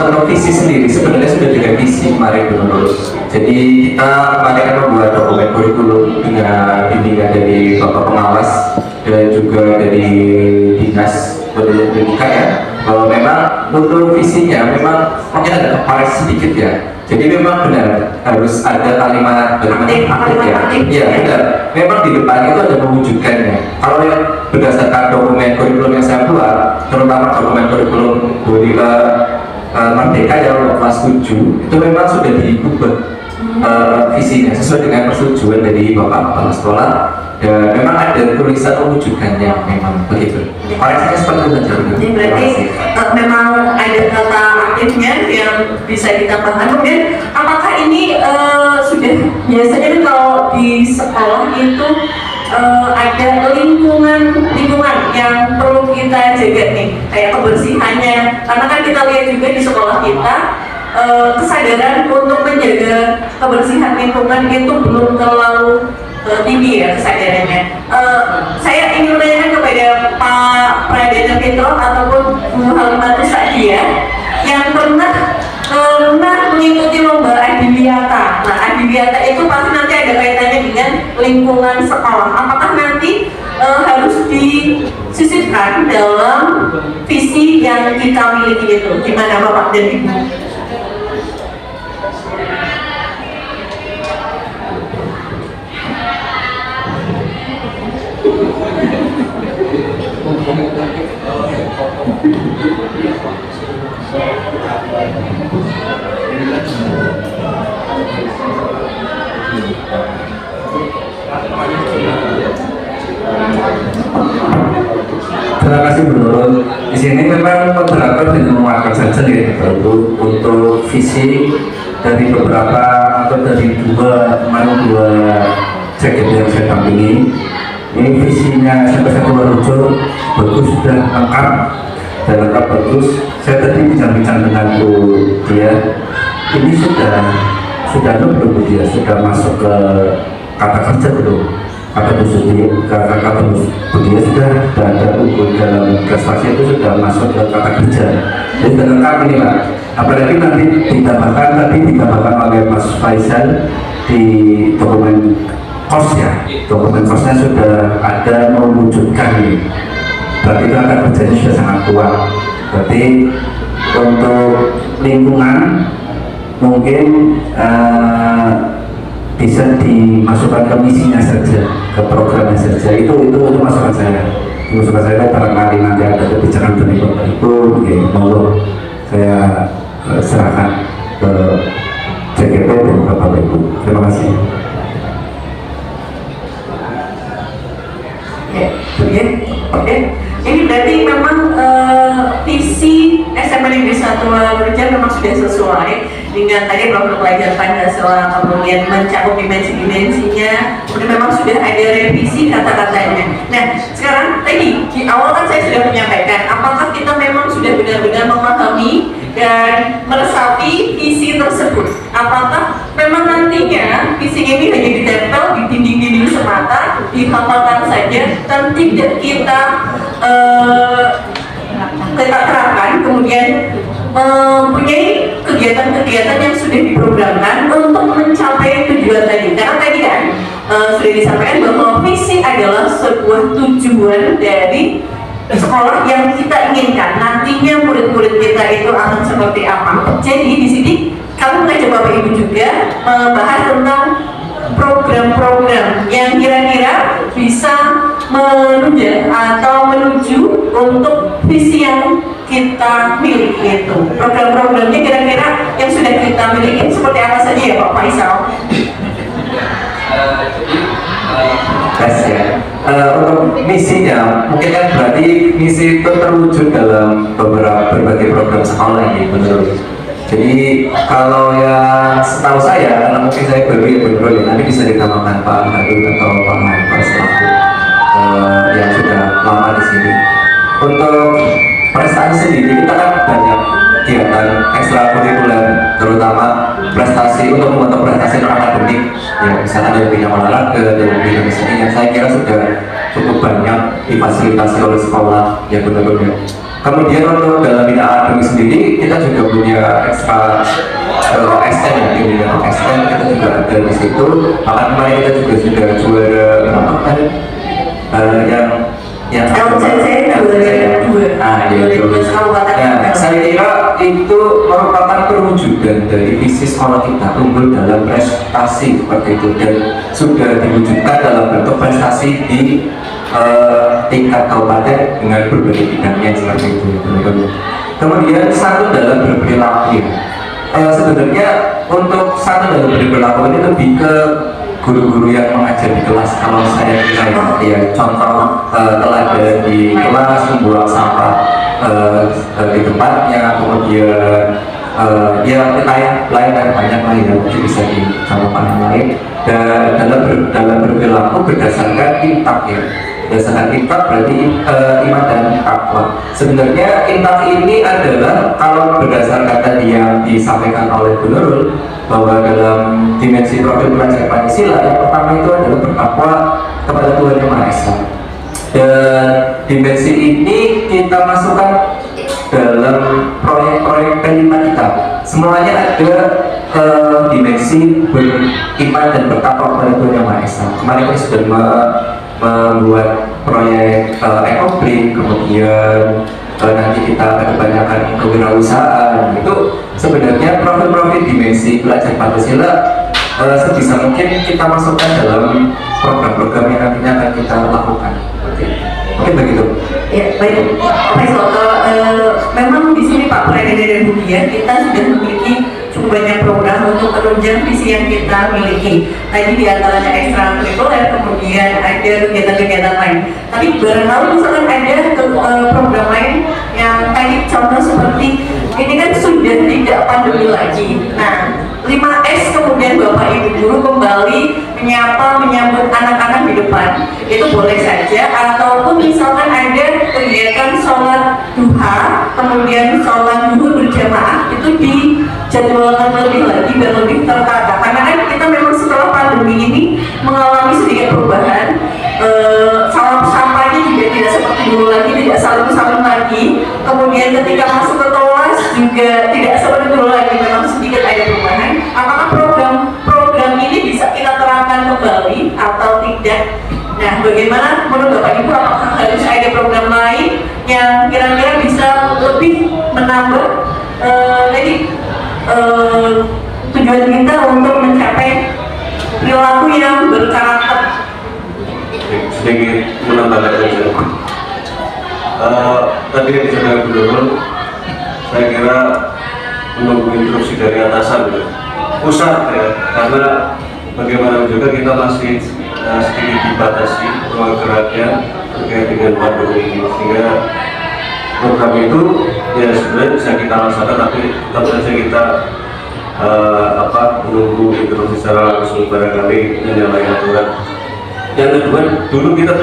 Untuk visi sendiri sebenarnya sudah dengan visi kemarin dulu. Jadi kita kemarin kan membuat dokumen kurikulum dengan bimbingan dari Bapak Pengawas dan juga dari Dinas Pendidikan ya. Bahwa memang untuk visinya memang mungkin ada kepares sedikit ya. Jadi memang benar harus ada kalimat aktif ya. Iya benar. Memang di depan itu ada mewujudkannya. Kalau yang berdasarkan dokumen kurikulum yang saya buat, terutama dokumen kurikulum Merdeka yang kelas 7 itu memang sudah diubah visinya sesuai dengan persetujuan dari Bapak Kepala Sekolah. Dan memang ada tulisan mewujudkannya memang begitu. Koreksinya seperti itu saja. Jadi berarti memang ada kata aktifnya yang bisa ditambahkan. Kemudian apakah ini sudah biasanya kan kalau di sekolah itu ada lingkungan yang perlu kita jaga nih, kayak kebersihannya. Karena kan kita lihat juga di sekolah kita kesadaran untuk menjaga kebersihan lingkungan itu belum terlalu tinggi ya kesadarannya. Saya ingin lingkungan sekolah. Apakah nanti harus disisipkan dalam visi yang kita miliki itu? Gimana Bapak dan Ibu? Terima kasih menurut di sini memang beberapa dengan menguatkan saja ya, untuk visi dari beberapa atau dari dua jaket yang saya dampingi. Ini visinya sampai satu Warujo bagus, sudah lengkap dan lengkap bagus. Saya tadi bincang-bincang dengan Bu Dia, ini sudah belum dia sudah masuk ke kata kerja belum? Kata Bu Dia sudah ada unggul dalam prestasi itu sudah masuk ke kata kerja. Jadi sudah lengkap ini Pak. Apalagi nanti ditambahkan oleh Mas Faisal di dokumen kosnya. Dokumen kosnya sudah ada mewujudkan ini. Berarti kata kerjanya sudah sangat kuat. Berarti untuk lingkungan mungkin bisa dimasukkan ke misinya saja, ke programnya saja. Itu masukan saya. Masukan saya barangkali nanti ada kebijakan dari Bapak Ibu, mau saya serahkan ke JGP dan Bapak Ibu. Terima kasih. Oke. Ini berarti memang visi SMA Negeri 1 Warujo memang sudah sesuai dengan tadi program pelajaran Pancasila, kemudian mencakup dimensi-dimensinya, kemudian memang sudah ada revisi kata-katanya. Nah, sekarang tadi di awal kan saya sudah menyampaikan, apakah kita memang sudah benar-benar memahami dan meresapi visi tersebut? Apakah memang nantinya visi ini hanya ditempel di dinding-dinding semata, dihafalkan saja, dan tidak kita terapkan, kemudian mempunyai kegiatan-kegiatan yang sudah diprogramkan untuk mencapai tujuan tadi. Karena tadi kan sudah disampaikan bahwa visi adalah sebuah tujuan dari sekolah yang kita inginkan. Nantinya murid-murid kita itu akan seperti apa. Jadi di sini kami mengajak Bapak Ibu juga membahas tentang program-program yang kira-kira bisa menunjang atau menuju untuk visi yang kita miliki itu. Program-programnya kira-kira yang sudah kita miliki seperti apa saja ya Pak Faisal? Ya. Untuk misinya mungkin kan berarti misi itu terwujud dalam berbagai program sekolah ini menurut. Jadi kalau yang setahu saya, karena mungkin saya baru ya nanti bisa ditambahkan Pak Hadul atau Pak Mampar selaku yang sudah lama di sini. Untuk prestasi sendiri kita kan banyak kegiatan ekstrakurikuler, terutama prestasi untuk membentuk prestasi non akademik. Ya, misalnya dari bidang olahraga, dari bidang seni yang saya kira sudah cukup banyak difasilitasi oleh sekolah ya benar-benar. Kemudian untuk dalam bidang akademik sendiri kita juga punya ekstra SN ya, di bidang SN kita juga ada di situ. Bahkan kemarin kita juga sudah juara apa kan yang saya kira itu merupakan perwujudan dari visi sekolah kita unggul dalam prestasi seperti itu dan sudah diwujudkan dalam bentuk prestasi di tingkat kabupaten dengan berbagai bidangnya seperti itu. Kemudian satu dalam berperilaku. Sebenarnya untuk satu dalam berperilaku ini lebih ke guru-guru yang mengajar di kelas. Kalau saya bilang ya contoh teladan di kelas, membuang sampah di tempatnya, kemudian ya lain banyak lain yang bisa dicontohkan yang lain. Dan dalam berperilaku berdasarkan intak ya. Berdasarkan intak berarti iman dan takwa. Sebenarnya intak ini adalah kalau berdasarkan tadi yang disampaikan oleh Bu Nurul bahwa dalam dimensi profil pelajar Pancasila yang pertama itu adalah bertakwa kepada Tuhan Yang Maha Esa. Dan dimensi ini kita masukkan dalam proyek-proyek kelima kita. Semuanya ada dimensi beriman dan bertakwa kepada Tuhan Yang Maha Esa. Kemarin kita sudah membuat proyek ekobrik, kemudian nanti kita kebanyakan kewirausahaan. Itu sebenarnya profil-profil dimensi belajar Pancasila sebisa mungkin kita masukkan dalam program-program yang nantinya akan kita lakukan. Mungkin begitu. Ya, baik. Pak Islo, memang di sini Pak Presiden dan Bu Dian kita sudah memiliki cukup banyak program untuk menunjang visi yang kita miliki. Tadi di antaranya ekstrakurikuler, kemudian ada kegiatan-kegiatan lain. Tapi barangkali misalkan ada program lain yang tadi contoh seperti ini kan sudah tidak pandemi lagi. Nah, 5S kemudian Bapak Ibu guru kembali menyambut anak-anak di depan, itu boleh saja. Ataupun misalkan ada kegiatan sholat duha, kemudian sholat duhur berjamaah, itu dijadwalkan lebih lagi dan lebih tertata. Karena kan kita memang setelah pandemi ini mengalami sedikit perubahan. Sampahnya juga tidak seperti dulu lagi, tidak saling lagi. Kemudian ketika masuk ke kelas juga tidak seperti dulu lagi, memang sedikit ada perubahan. Apakah program ini bisa kita terapkan kembali atau tidak? Nah, bagaimana menurut Bapak Ibu, apakah harus ada program lain yang kira-kira bisa lebih menambah tujuan kita untuk mencapai perilaku yang berkarakter? Sedikit menambahkan saja. Tadi yang disampaikan Gubernur, saya kira menunggu instruksi dari atasan pusat ya, karena bagaimana juga kita masih sedikit dibatasi ruang geraknya terkait dengan pandemi ini, sehingga program itu ya sebenarnya bisa kita laksanakan, tapi tetap saja kita menunggu instruksi secara langsung, barangkali menyalahi aturan. Yang kedua, dulu kita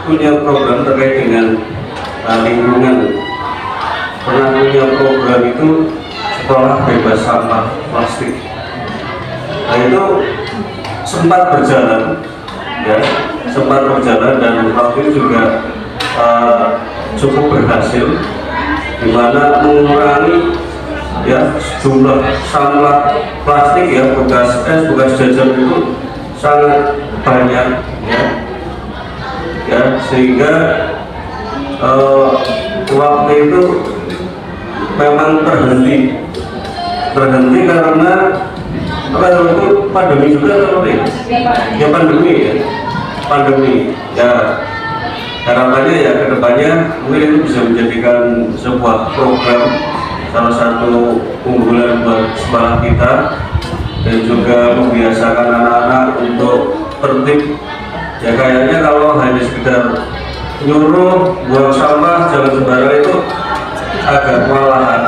punya program terkait dengan lingkungan. Pernah punya program itu sekolah bebas sampah plastik. Nah itu sempat berjalan, dan waktu itu juga cukup berhasil, di mana mengurangi jumlah sampah plastik bekas bekas jajan itu sangat banyak sehingga waktu itu memang terhenti karena itu pandemi juga pandemi harapannya kedepannya mungkin itu bisa menjadikan sebuah program, salah satu unggulan buat sekolah kita, dan juga membiasakan anak-anak untuk tertib. Kayaknya kalau hanya sekedar nyuruh buang sampah jangan sembarangan itu agak kewalahan.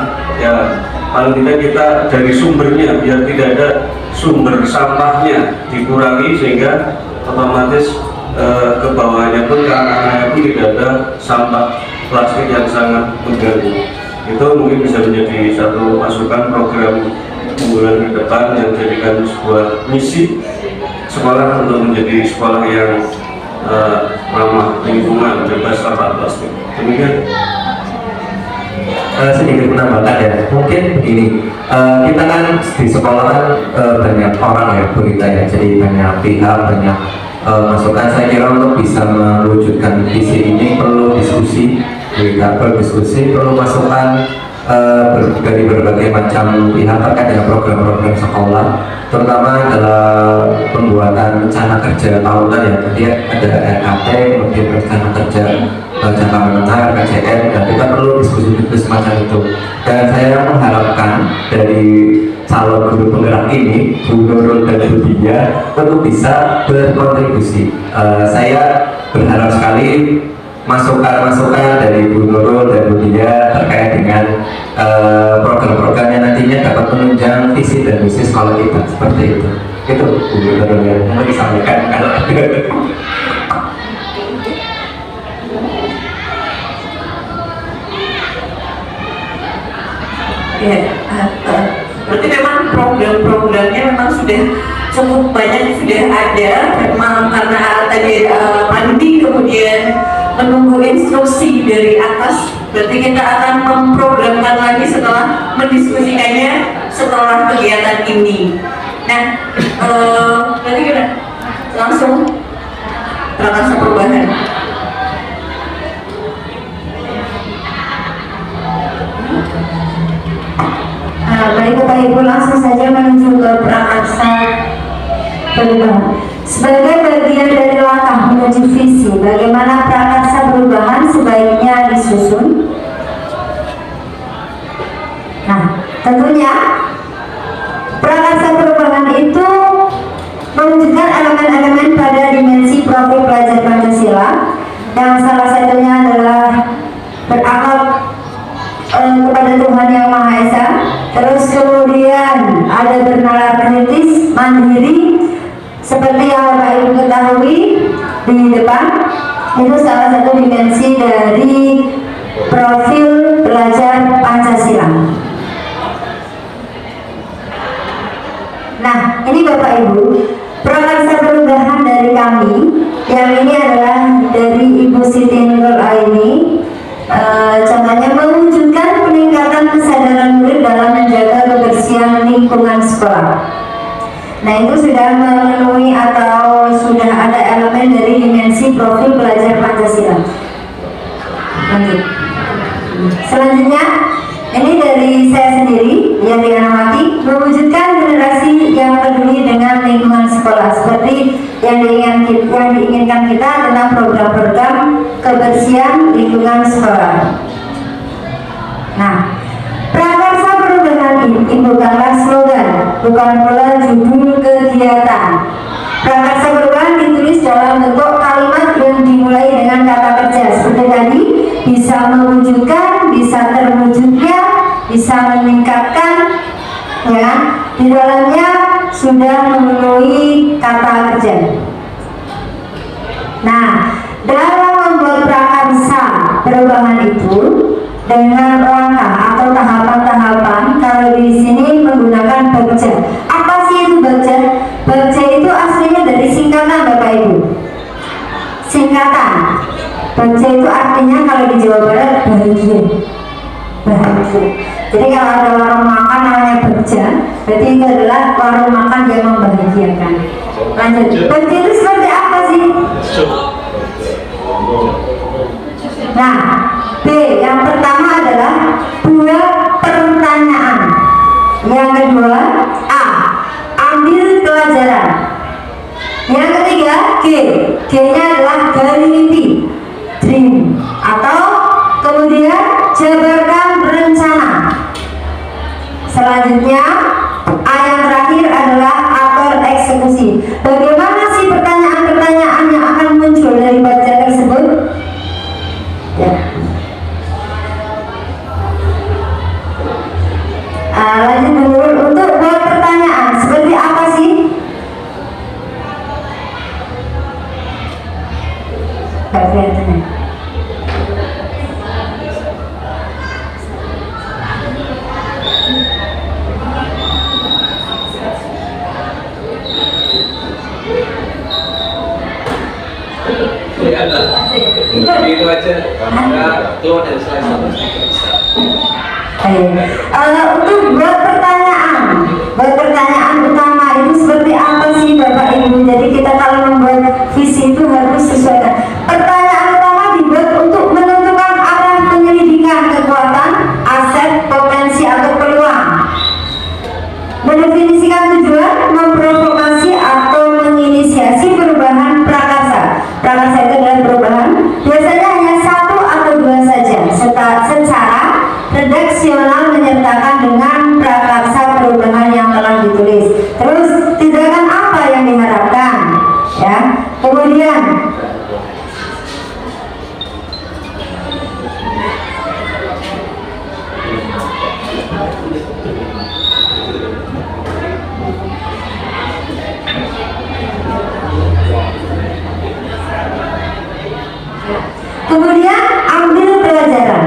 Paling tidak kita dari sumbernya, biar tidak ada sumber sampahnya dikurangi, sehingga otomatis ke bawahnya pun, ke anak-anaknya pun tidak ada sampah plastik yang sangat mengganggu. Itu mungkin bisa menjadi satu masukan program unggulan ke depan yang dijadikan sebuah misi sekolah untuk menjadi sekolah yang ramah lingkungan, bebas sampah plastik. Demikian. Sedikit menambahkan mungkin begini, kita kan di sekolah kan banyak orang berita jadi banyak pihak, banyak masukan. Saya kira untuk bisa mewujudkan visi ini perlu diskusi, perlu masukan dari berbagai macam pihak terkait dengan program-program sekolah, terutama dalam pembuatan rencana kerja tahunan tadi ada RKT, kemudian rencana kerja jangka menengah, RKJM, dan kita perlu diskusi semacam itu. Dan saya mengharapkan dari calon guru penggerak ini, Bu Nurul dan Bu Dia, untuk bisa berkontribusi. Saya berharap sekali masukan-masukan dari Bu Nurul dan Bu Dia terkait dengan program-program yang nantinya dapat menunjang visi dan misi sekolah kita, seperti itu. Itu Bu Nurul yang mau disampaikan. Berarti memang program-programnya memang sudah cukup banyak, sudah ada. Memang karena tadi pandemi, kemudian menunggu instruksi dari atas, berarti kita akan memprogramkan lagi setelah mendiskusikannya setelah kegiatan ini. Nah, berarti gimana? Langsung prakarsa perubahan. Baik Bapak Ibu, langsung saja menuju ke prakarsa perubahan. Sebagai bagian dari langkah menuju visi, bagaimana prakarsa perubahan sebaiknya disusun? Nah, tentunya prakarsa perubahan itu menunjukkan elemen-elemen pada dimensi profil pelajar Pancasila, yang salah satunya adalah berakal kepada Tuhan Yang Maha Esa. Terus kemudian ada bernalar kritis, mandiri, seperti yang Bapak Ibu ketahui di depan, itu salah satu dimensi dari profil pelajar Pancasila. Nah, ini Bapak Ibu, prakarsa perubahan dari kami, yang ini adalah dari Ibu Siti Nurul Aini. Contohnya mewujudkan peningkatan kesadaran murid dalam menjaga kebersihan lingkungan sekolah. Nah, itu sudah memenuhi atau sudah ada elemen dari dimensi profil pelajar Pancasila. Lanjut. Selanjutnya, ini dari saya sendiri, yang Dianawati, mewujudkan generasi yang peduli dengan lingkungan sekolah, seperti yang diinginkan kita tentang program-program kebersihan lingkungan sekolah. Nah, prakarsa perubahan ini bukanlah slogan, bukan pula judul kegiatan. Prakarsa perubahan ditulis dalam bentuk kalimat yang dimulai dengan kata kerja, seperti tadi, bisa mewujudkan, bisa terwujudnya, bisa meningkatkan, ya. Di dalamnya sudah memenuhi kata kerja. Nah, dalam membuat prakarsa perubahan itu dengan langkah atau tahapan-tahapan, kalau di sini menggunakan bagja. Apa sih itu bagja? Bagja itu aslinya dari singkatan Bapak Ibu. Singkatan. Bagja itu artinya kalau di Jawa Barat bahagia. Bahagia. Jadi kalau ada warung makan namanya bagja, berarti itu adalah warung makan yang membahagiakan. Lanjut. Bagja itu seperti apa sih? Nah, B, yang pertama adalah buat pertanyaan. Yang kedua, A, ambil pelajaran. Yang ketiga, G, G-nya adalah galiliti, dream, atau kemudian jabarkan rencana. Selanjutnya, A yang terakhir adalah atur eksekusi. Bagaimana sih pertanyaan-pertanyaan yang akan muncul dari baca tersebut? Ya. Lanjut dulu, untuk buat pertanyaan seperti apa sih? Gak kelihatan. Itu aja, kamera tuh dari slide satu bisa. Untuk buat pertanyaan utama itu seperti apa sih Bapak Ibu? Jadi kita kalau membuat visi itu harus sesuaikan. Pertanyaan utama dibuat untuk menentukan arah penyelidikan kekuatan, aset, potensi atau peluang. Mendefinisikan tujuan, memprovokasi atau menginisiasi perubahan prakarsa. Prakarsa itu adalah perubahan. Biasanya hanya satu atau dua saja. Secara redaksional menyertakan dengan prakarsa perubahan yang telah ditulis. Terus tindakan apa yang diharapkan, ya. Kemudian ambil pelajaran.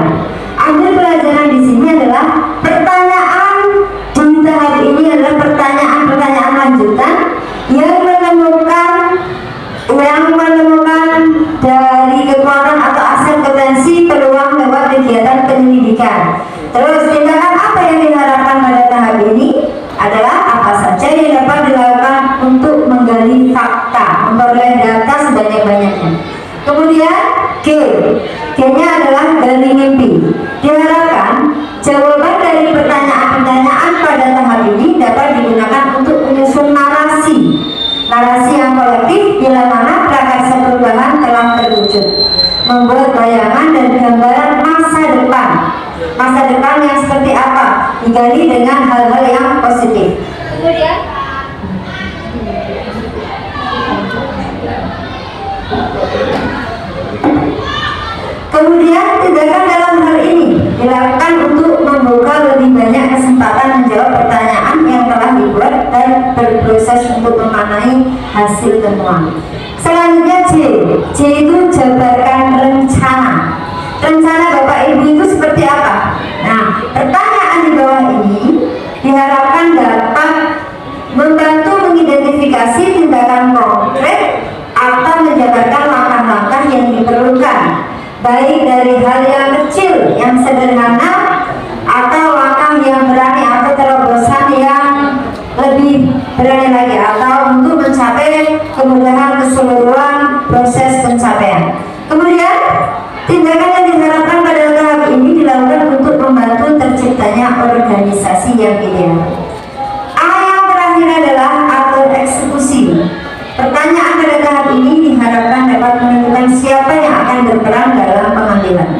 Ambil pelajaran di sini adalah pertanyaan di tahap ini adalah pertanyaan-pertanyaan lanjutan yang menemukan dari kekuatan atau aset, potensi, peluang lewat kegiatan penyelidikan. Terus tindakan apa yang diharapkan pada tahap ini? Kemudian G-nya adalah gali mimpi. Diharapkan jawaban dari pertanyaan-pertanyaan pada tahap ini dapat digunakan untuk menyusun narasi yang kolektif bila mana prakarsa perubahan telah terwujud, membuat bayangan dan gambaran masa depan yang seperti apa, digali dengan hal-hal yang positif. Kemudian tindakan dalam hal ini dilakukan untuk membuka lebih banyak kesempatan menjawab pertanyaan yang telah dibuat dan berproses untuk memaknai hasil temuan. Selanjutnya J itu jabarkan rencana. Rencana Bapak Ibu itu seperti apa? Nah, pertanyaan di bawah ini diharapkan dapat membantu mengidentifikasi tindakan konkret atau menjabarkan langkah-langkah yang diperlukan, baik dari hal yang kecil, yang sederhana, atau langkah yang berani atau terobosan yang lebih berani lagi, atau untuk mencapai kemudahan keseluruhan proses pencapaian. Kemudian tindakan yang diharapkan pada tahap ini dilakukan untuk membantu terciptanya organisasi yang ideal. A yang terakhir adalah atur eksekusi. Pertanyaan pada tahap ini diharapkan dapat menentukan siapa yang akan berperan dalam pengambilan.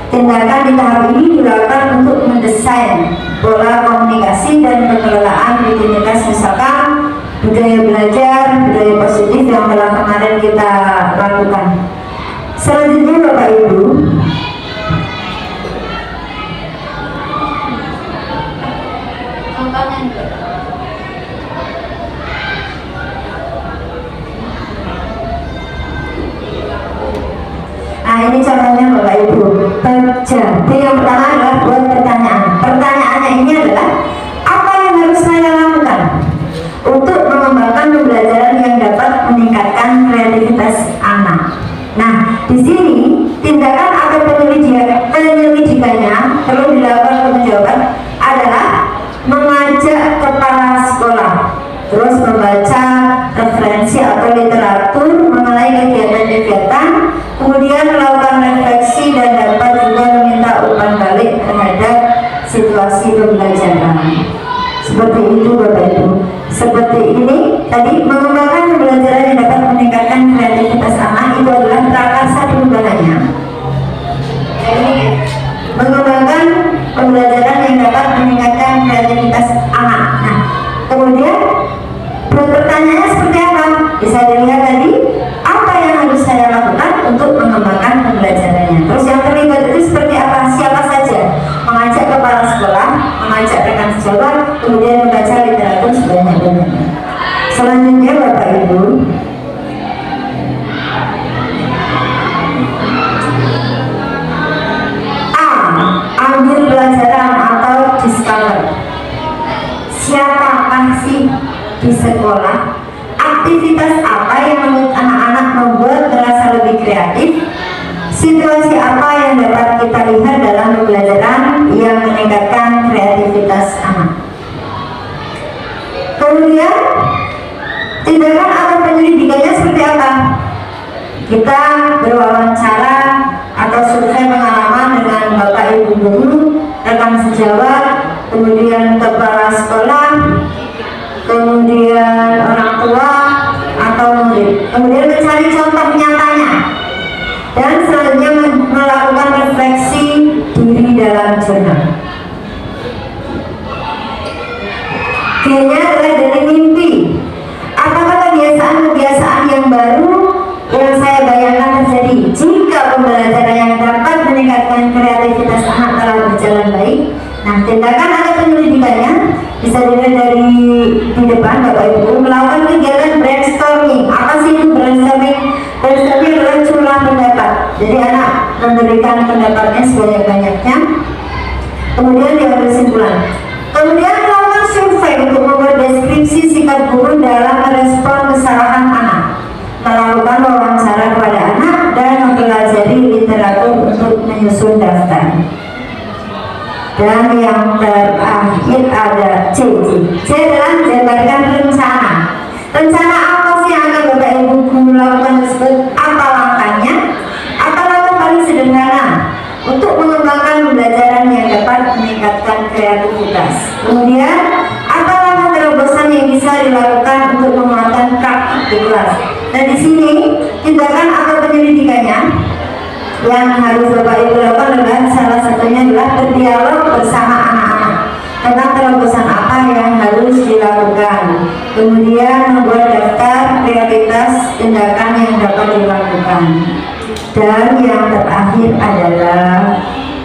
Tindakan di tahap ini dilakukan untuk mendesain pola komunikasi dan pengelolaan rutinitas, misalkan budaya belajar, budaya positif yang telah kemarin kita lakukan. Selanjutnya Bapak Ibu, nah ini contohnya Bapak Ibu. B yang pertama adalah buat pertanyaan. Pertanyaannya ini adalah, apa yang harus saya lakukan untuk mengembangkan pembelajaran yang dapat meningkatkan kreativitas anak? Nah, di sini tindakan atau penyelidikannya perlu dilakukan untuk menjawab adalah mengajak kepala sekolah, terus membaca referensi atau literatur mengenai kegiatan-kegiatan, kemudian melakukan refleksi dan dapat juga meminta umpan balik terhadap situasi pembelajaran. Seperti itu Bapak Ibu. Seperti ini tadi, mengembangkan pembelajaran yang dapat meningkatkan kreativitas anak itu adalah prakarsa perubahannya. Jadi mengembangkan pembelajaran yang dapat meningkatkan kreativitas anak. Nah, kemudian pertanyaannya seperti apa? Bisa dilihat tadi, apa yang harus saya lakukan untuk mengembangkan pembelajarannya. Terus yang terlibat itu seperti apa? Siapa saja? Mengajak kepala sekolah, mengajak rekan sejawat, kemudian membaca literatur sebanyak-banyaknya. Selanjutnya Bapak Ibu, A, ambil pelajaran atau discover. Siapakah sih di sekolah? Aktivitas apa yang menurut anak-anak membuat merasa lebih kreatif? Situasi apa yang dapat kita lihat dalam pembelajaran yang meningkatkan kreativitas anak? Kemudian tindakan atau penyelidikannya seperti apa? Kita berwawancara atau survei pengalaman dengan Bapak Ibu guru, rekan sejawat, kemudian kepala sekolah, kemudian orang tua atau murid, kemudian mencari contoh nyatanya, dan selanjutnya melakukan refleksi diri dalam jurnal. G-nya adalah dari mimpi. Apakah kebiasaan-kebiasaan yang baru yang saya bayangkan terjadi jika pembelajaran yang dapat meningkatkan kreativitas anak telah berjalan baik? Nah, tindakan atau penyelidikannya bisa dilihat dari di depan Bapak Ibu, melakukan kegiatan brainstorming. Apa sih itu brainstorming? Brainstorming adalah curah pendapat. Jadi anak memberikan pendapatnya sebanyak-banyaknya, kemudian diambil kesimpulan. Kemudian melakukan survei untuk membuat deskripsi sikap guru dalam merespon kesalahan anak, melakukan wawancara kepada anak, dan mempelajari literatur untuk menyusun daftar. Dan yang terakhir ada C. C adalah jabarkan rencana. Rencana apa sih yang akan Bapak Ibu guru lakukan tersebut? Apa langkahnya? meningkatkan kreativitas. Kemudian, apa langkah terobosan yang bisa dilakukan untuk menguatkan praktik di kelas? Nah, di sini tindakan atau penyelidikannya yang harus Bapak Ibu lakukan adalah salah satunya adalah berdialog bersama anak-anak tentang terobosan apa yang harus dilakukan. Kemudian membuat daftar prioritas tindakan yang dapat dilakukan. Dan yang terakhir adalah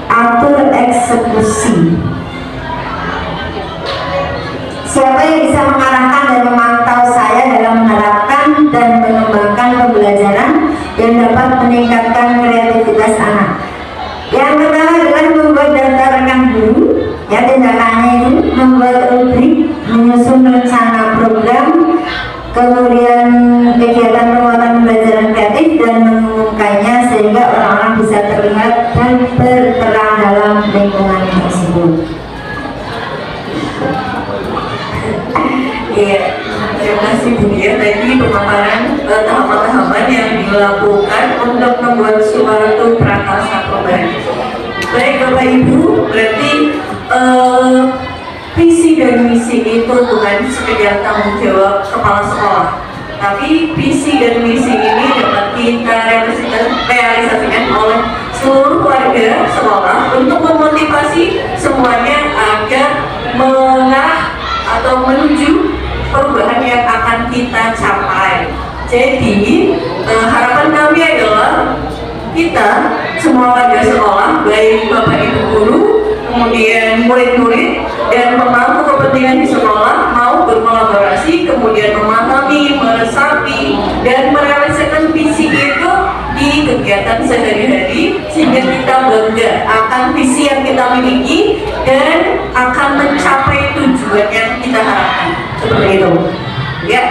atur eksekusi. Siapa yang bisa mengarahkan dan memantau saya dalam menerapkan dan mengembangkan pembelajaran yang dapat meningkatkan kreativitas anak? Yang pertama adalah membuat daftar rekan guru. Ya, tindakannya itu membuat rubrik, menyusun rencana program, kemudian kegiatan penguatan pembelajaran kreatif dan mengumumkannya sehingga orang-orang bisa terlihat dan berperan dalam lingkungan tersebut. Iya, terima kasih Bu Dia. Tadi pemaparan tahapan-tahapan yang dilakukan untuk membuat suatu prakarsa perubahan. Baik Bapak Ibu, berarti visi dan misi itu bukan sekedar tanggung jawab kepala sekolah, tapi visi dan misi ini dapat kita realisasikan oleh seluruh warga sekolah untuk memotivasi semuanya agar mengarah atau menuju perubahan yang akan kita capai. Jadi harapan kami adalah kita semua warga sekolah, baik Bapak Ibu guru, kemudian murid-murid dan pemangku kepentingan di sekolah mau berkolaborasi, kemudian memahami, meresapi dan merealisasikan visi itu di kegiatan sehari-hari sehingga kita bangga akan visi yang kita miliki dan akan mencapai tujuan yang kita harapkan. Seperti itu. Ya,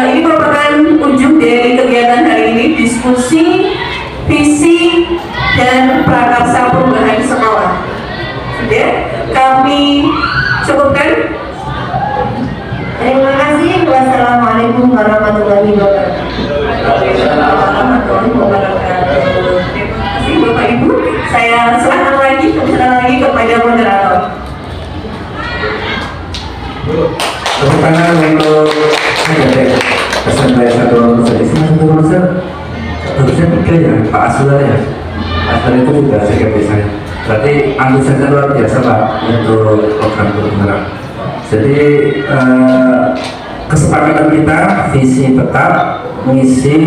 ini merupakan ujung dari kegiatan hari ini, diskusi visi dan prakarsa perubahan sekolah. Sudah kami cukupkan. Terima kasih. Wassalamualaikum warahmatullahi wabarakatuh. Terima kasih Bapak Ibu. Saya serahkan lagi kepada moderator. Tepuk tangan untuk pesan saya satu Mas. Harusnya pikir ya Pak Aswar ya. Aswar itu juga sekretaris saya. Berarti antusiasnya luar biasa Pak untuk program perubahan. Jadi kesepakatan kita visi tetap, misi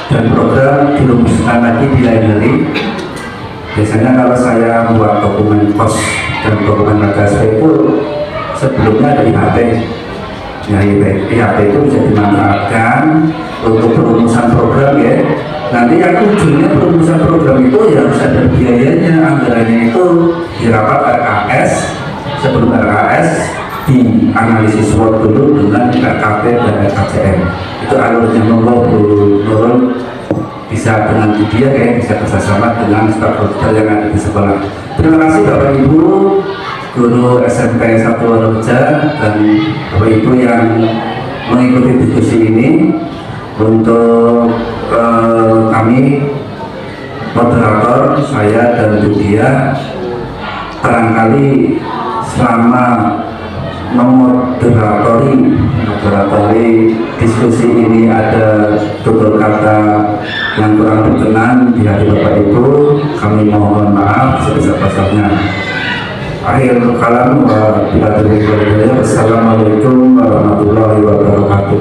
dan program dirumuskan lagi di lain hari. Biasanya kalau saya membuat dokumen pos dan dokumen ragaswa itu sebelumnya ada IHT. Nah, IHT itu bisa dimanfaatkan untuk perumusan program ya. Nanti yang ujungnya perumusan program itu ya harus ada biayanya, anggarannya itu di rapat RKS. Sebelum RKS dianalisis SWOT dulu dengan RKP dan RKCM. Itu alurnya menurun bisa dengan dia kayak bisa bersama dengan stakeholder yang ada di sekolah. Terima kasih Bapak Ibu guru SMP 1 Waroreja dan Bapak Ibu yang mengikuti diskusi ini. Untuk kami moderator saya dan Bu Dia barangkali selama memoderatori diskusi ini ada tutur kata yang kurang berkenan di hati Bapak Ibu, kami mohon maaf sebesar-besarnya. Akhir kalam wa billahi taufiq. Wassalamualaikum warahmatullahi wabarakatuh.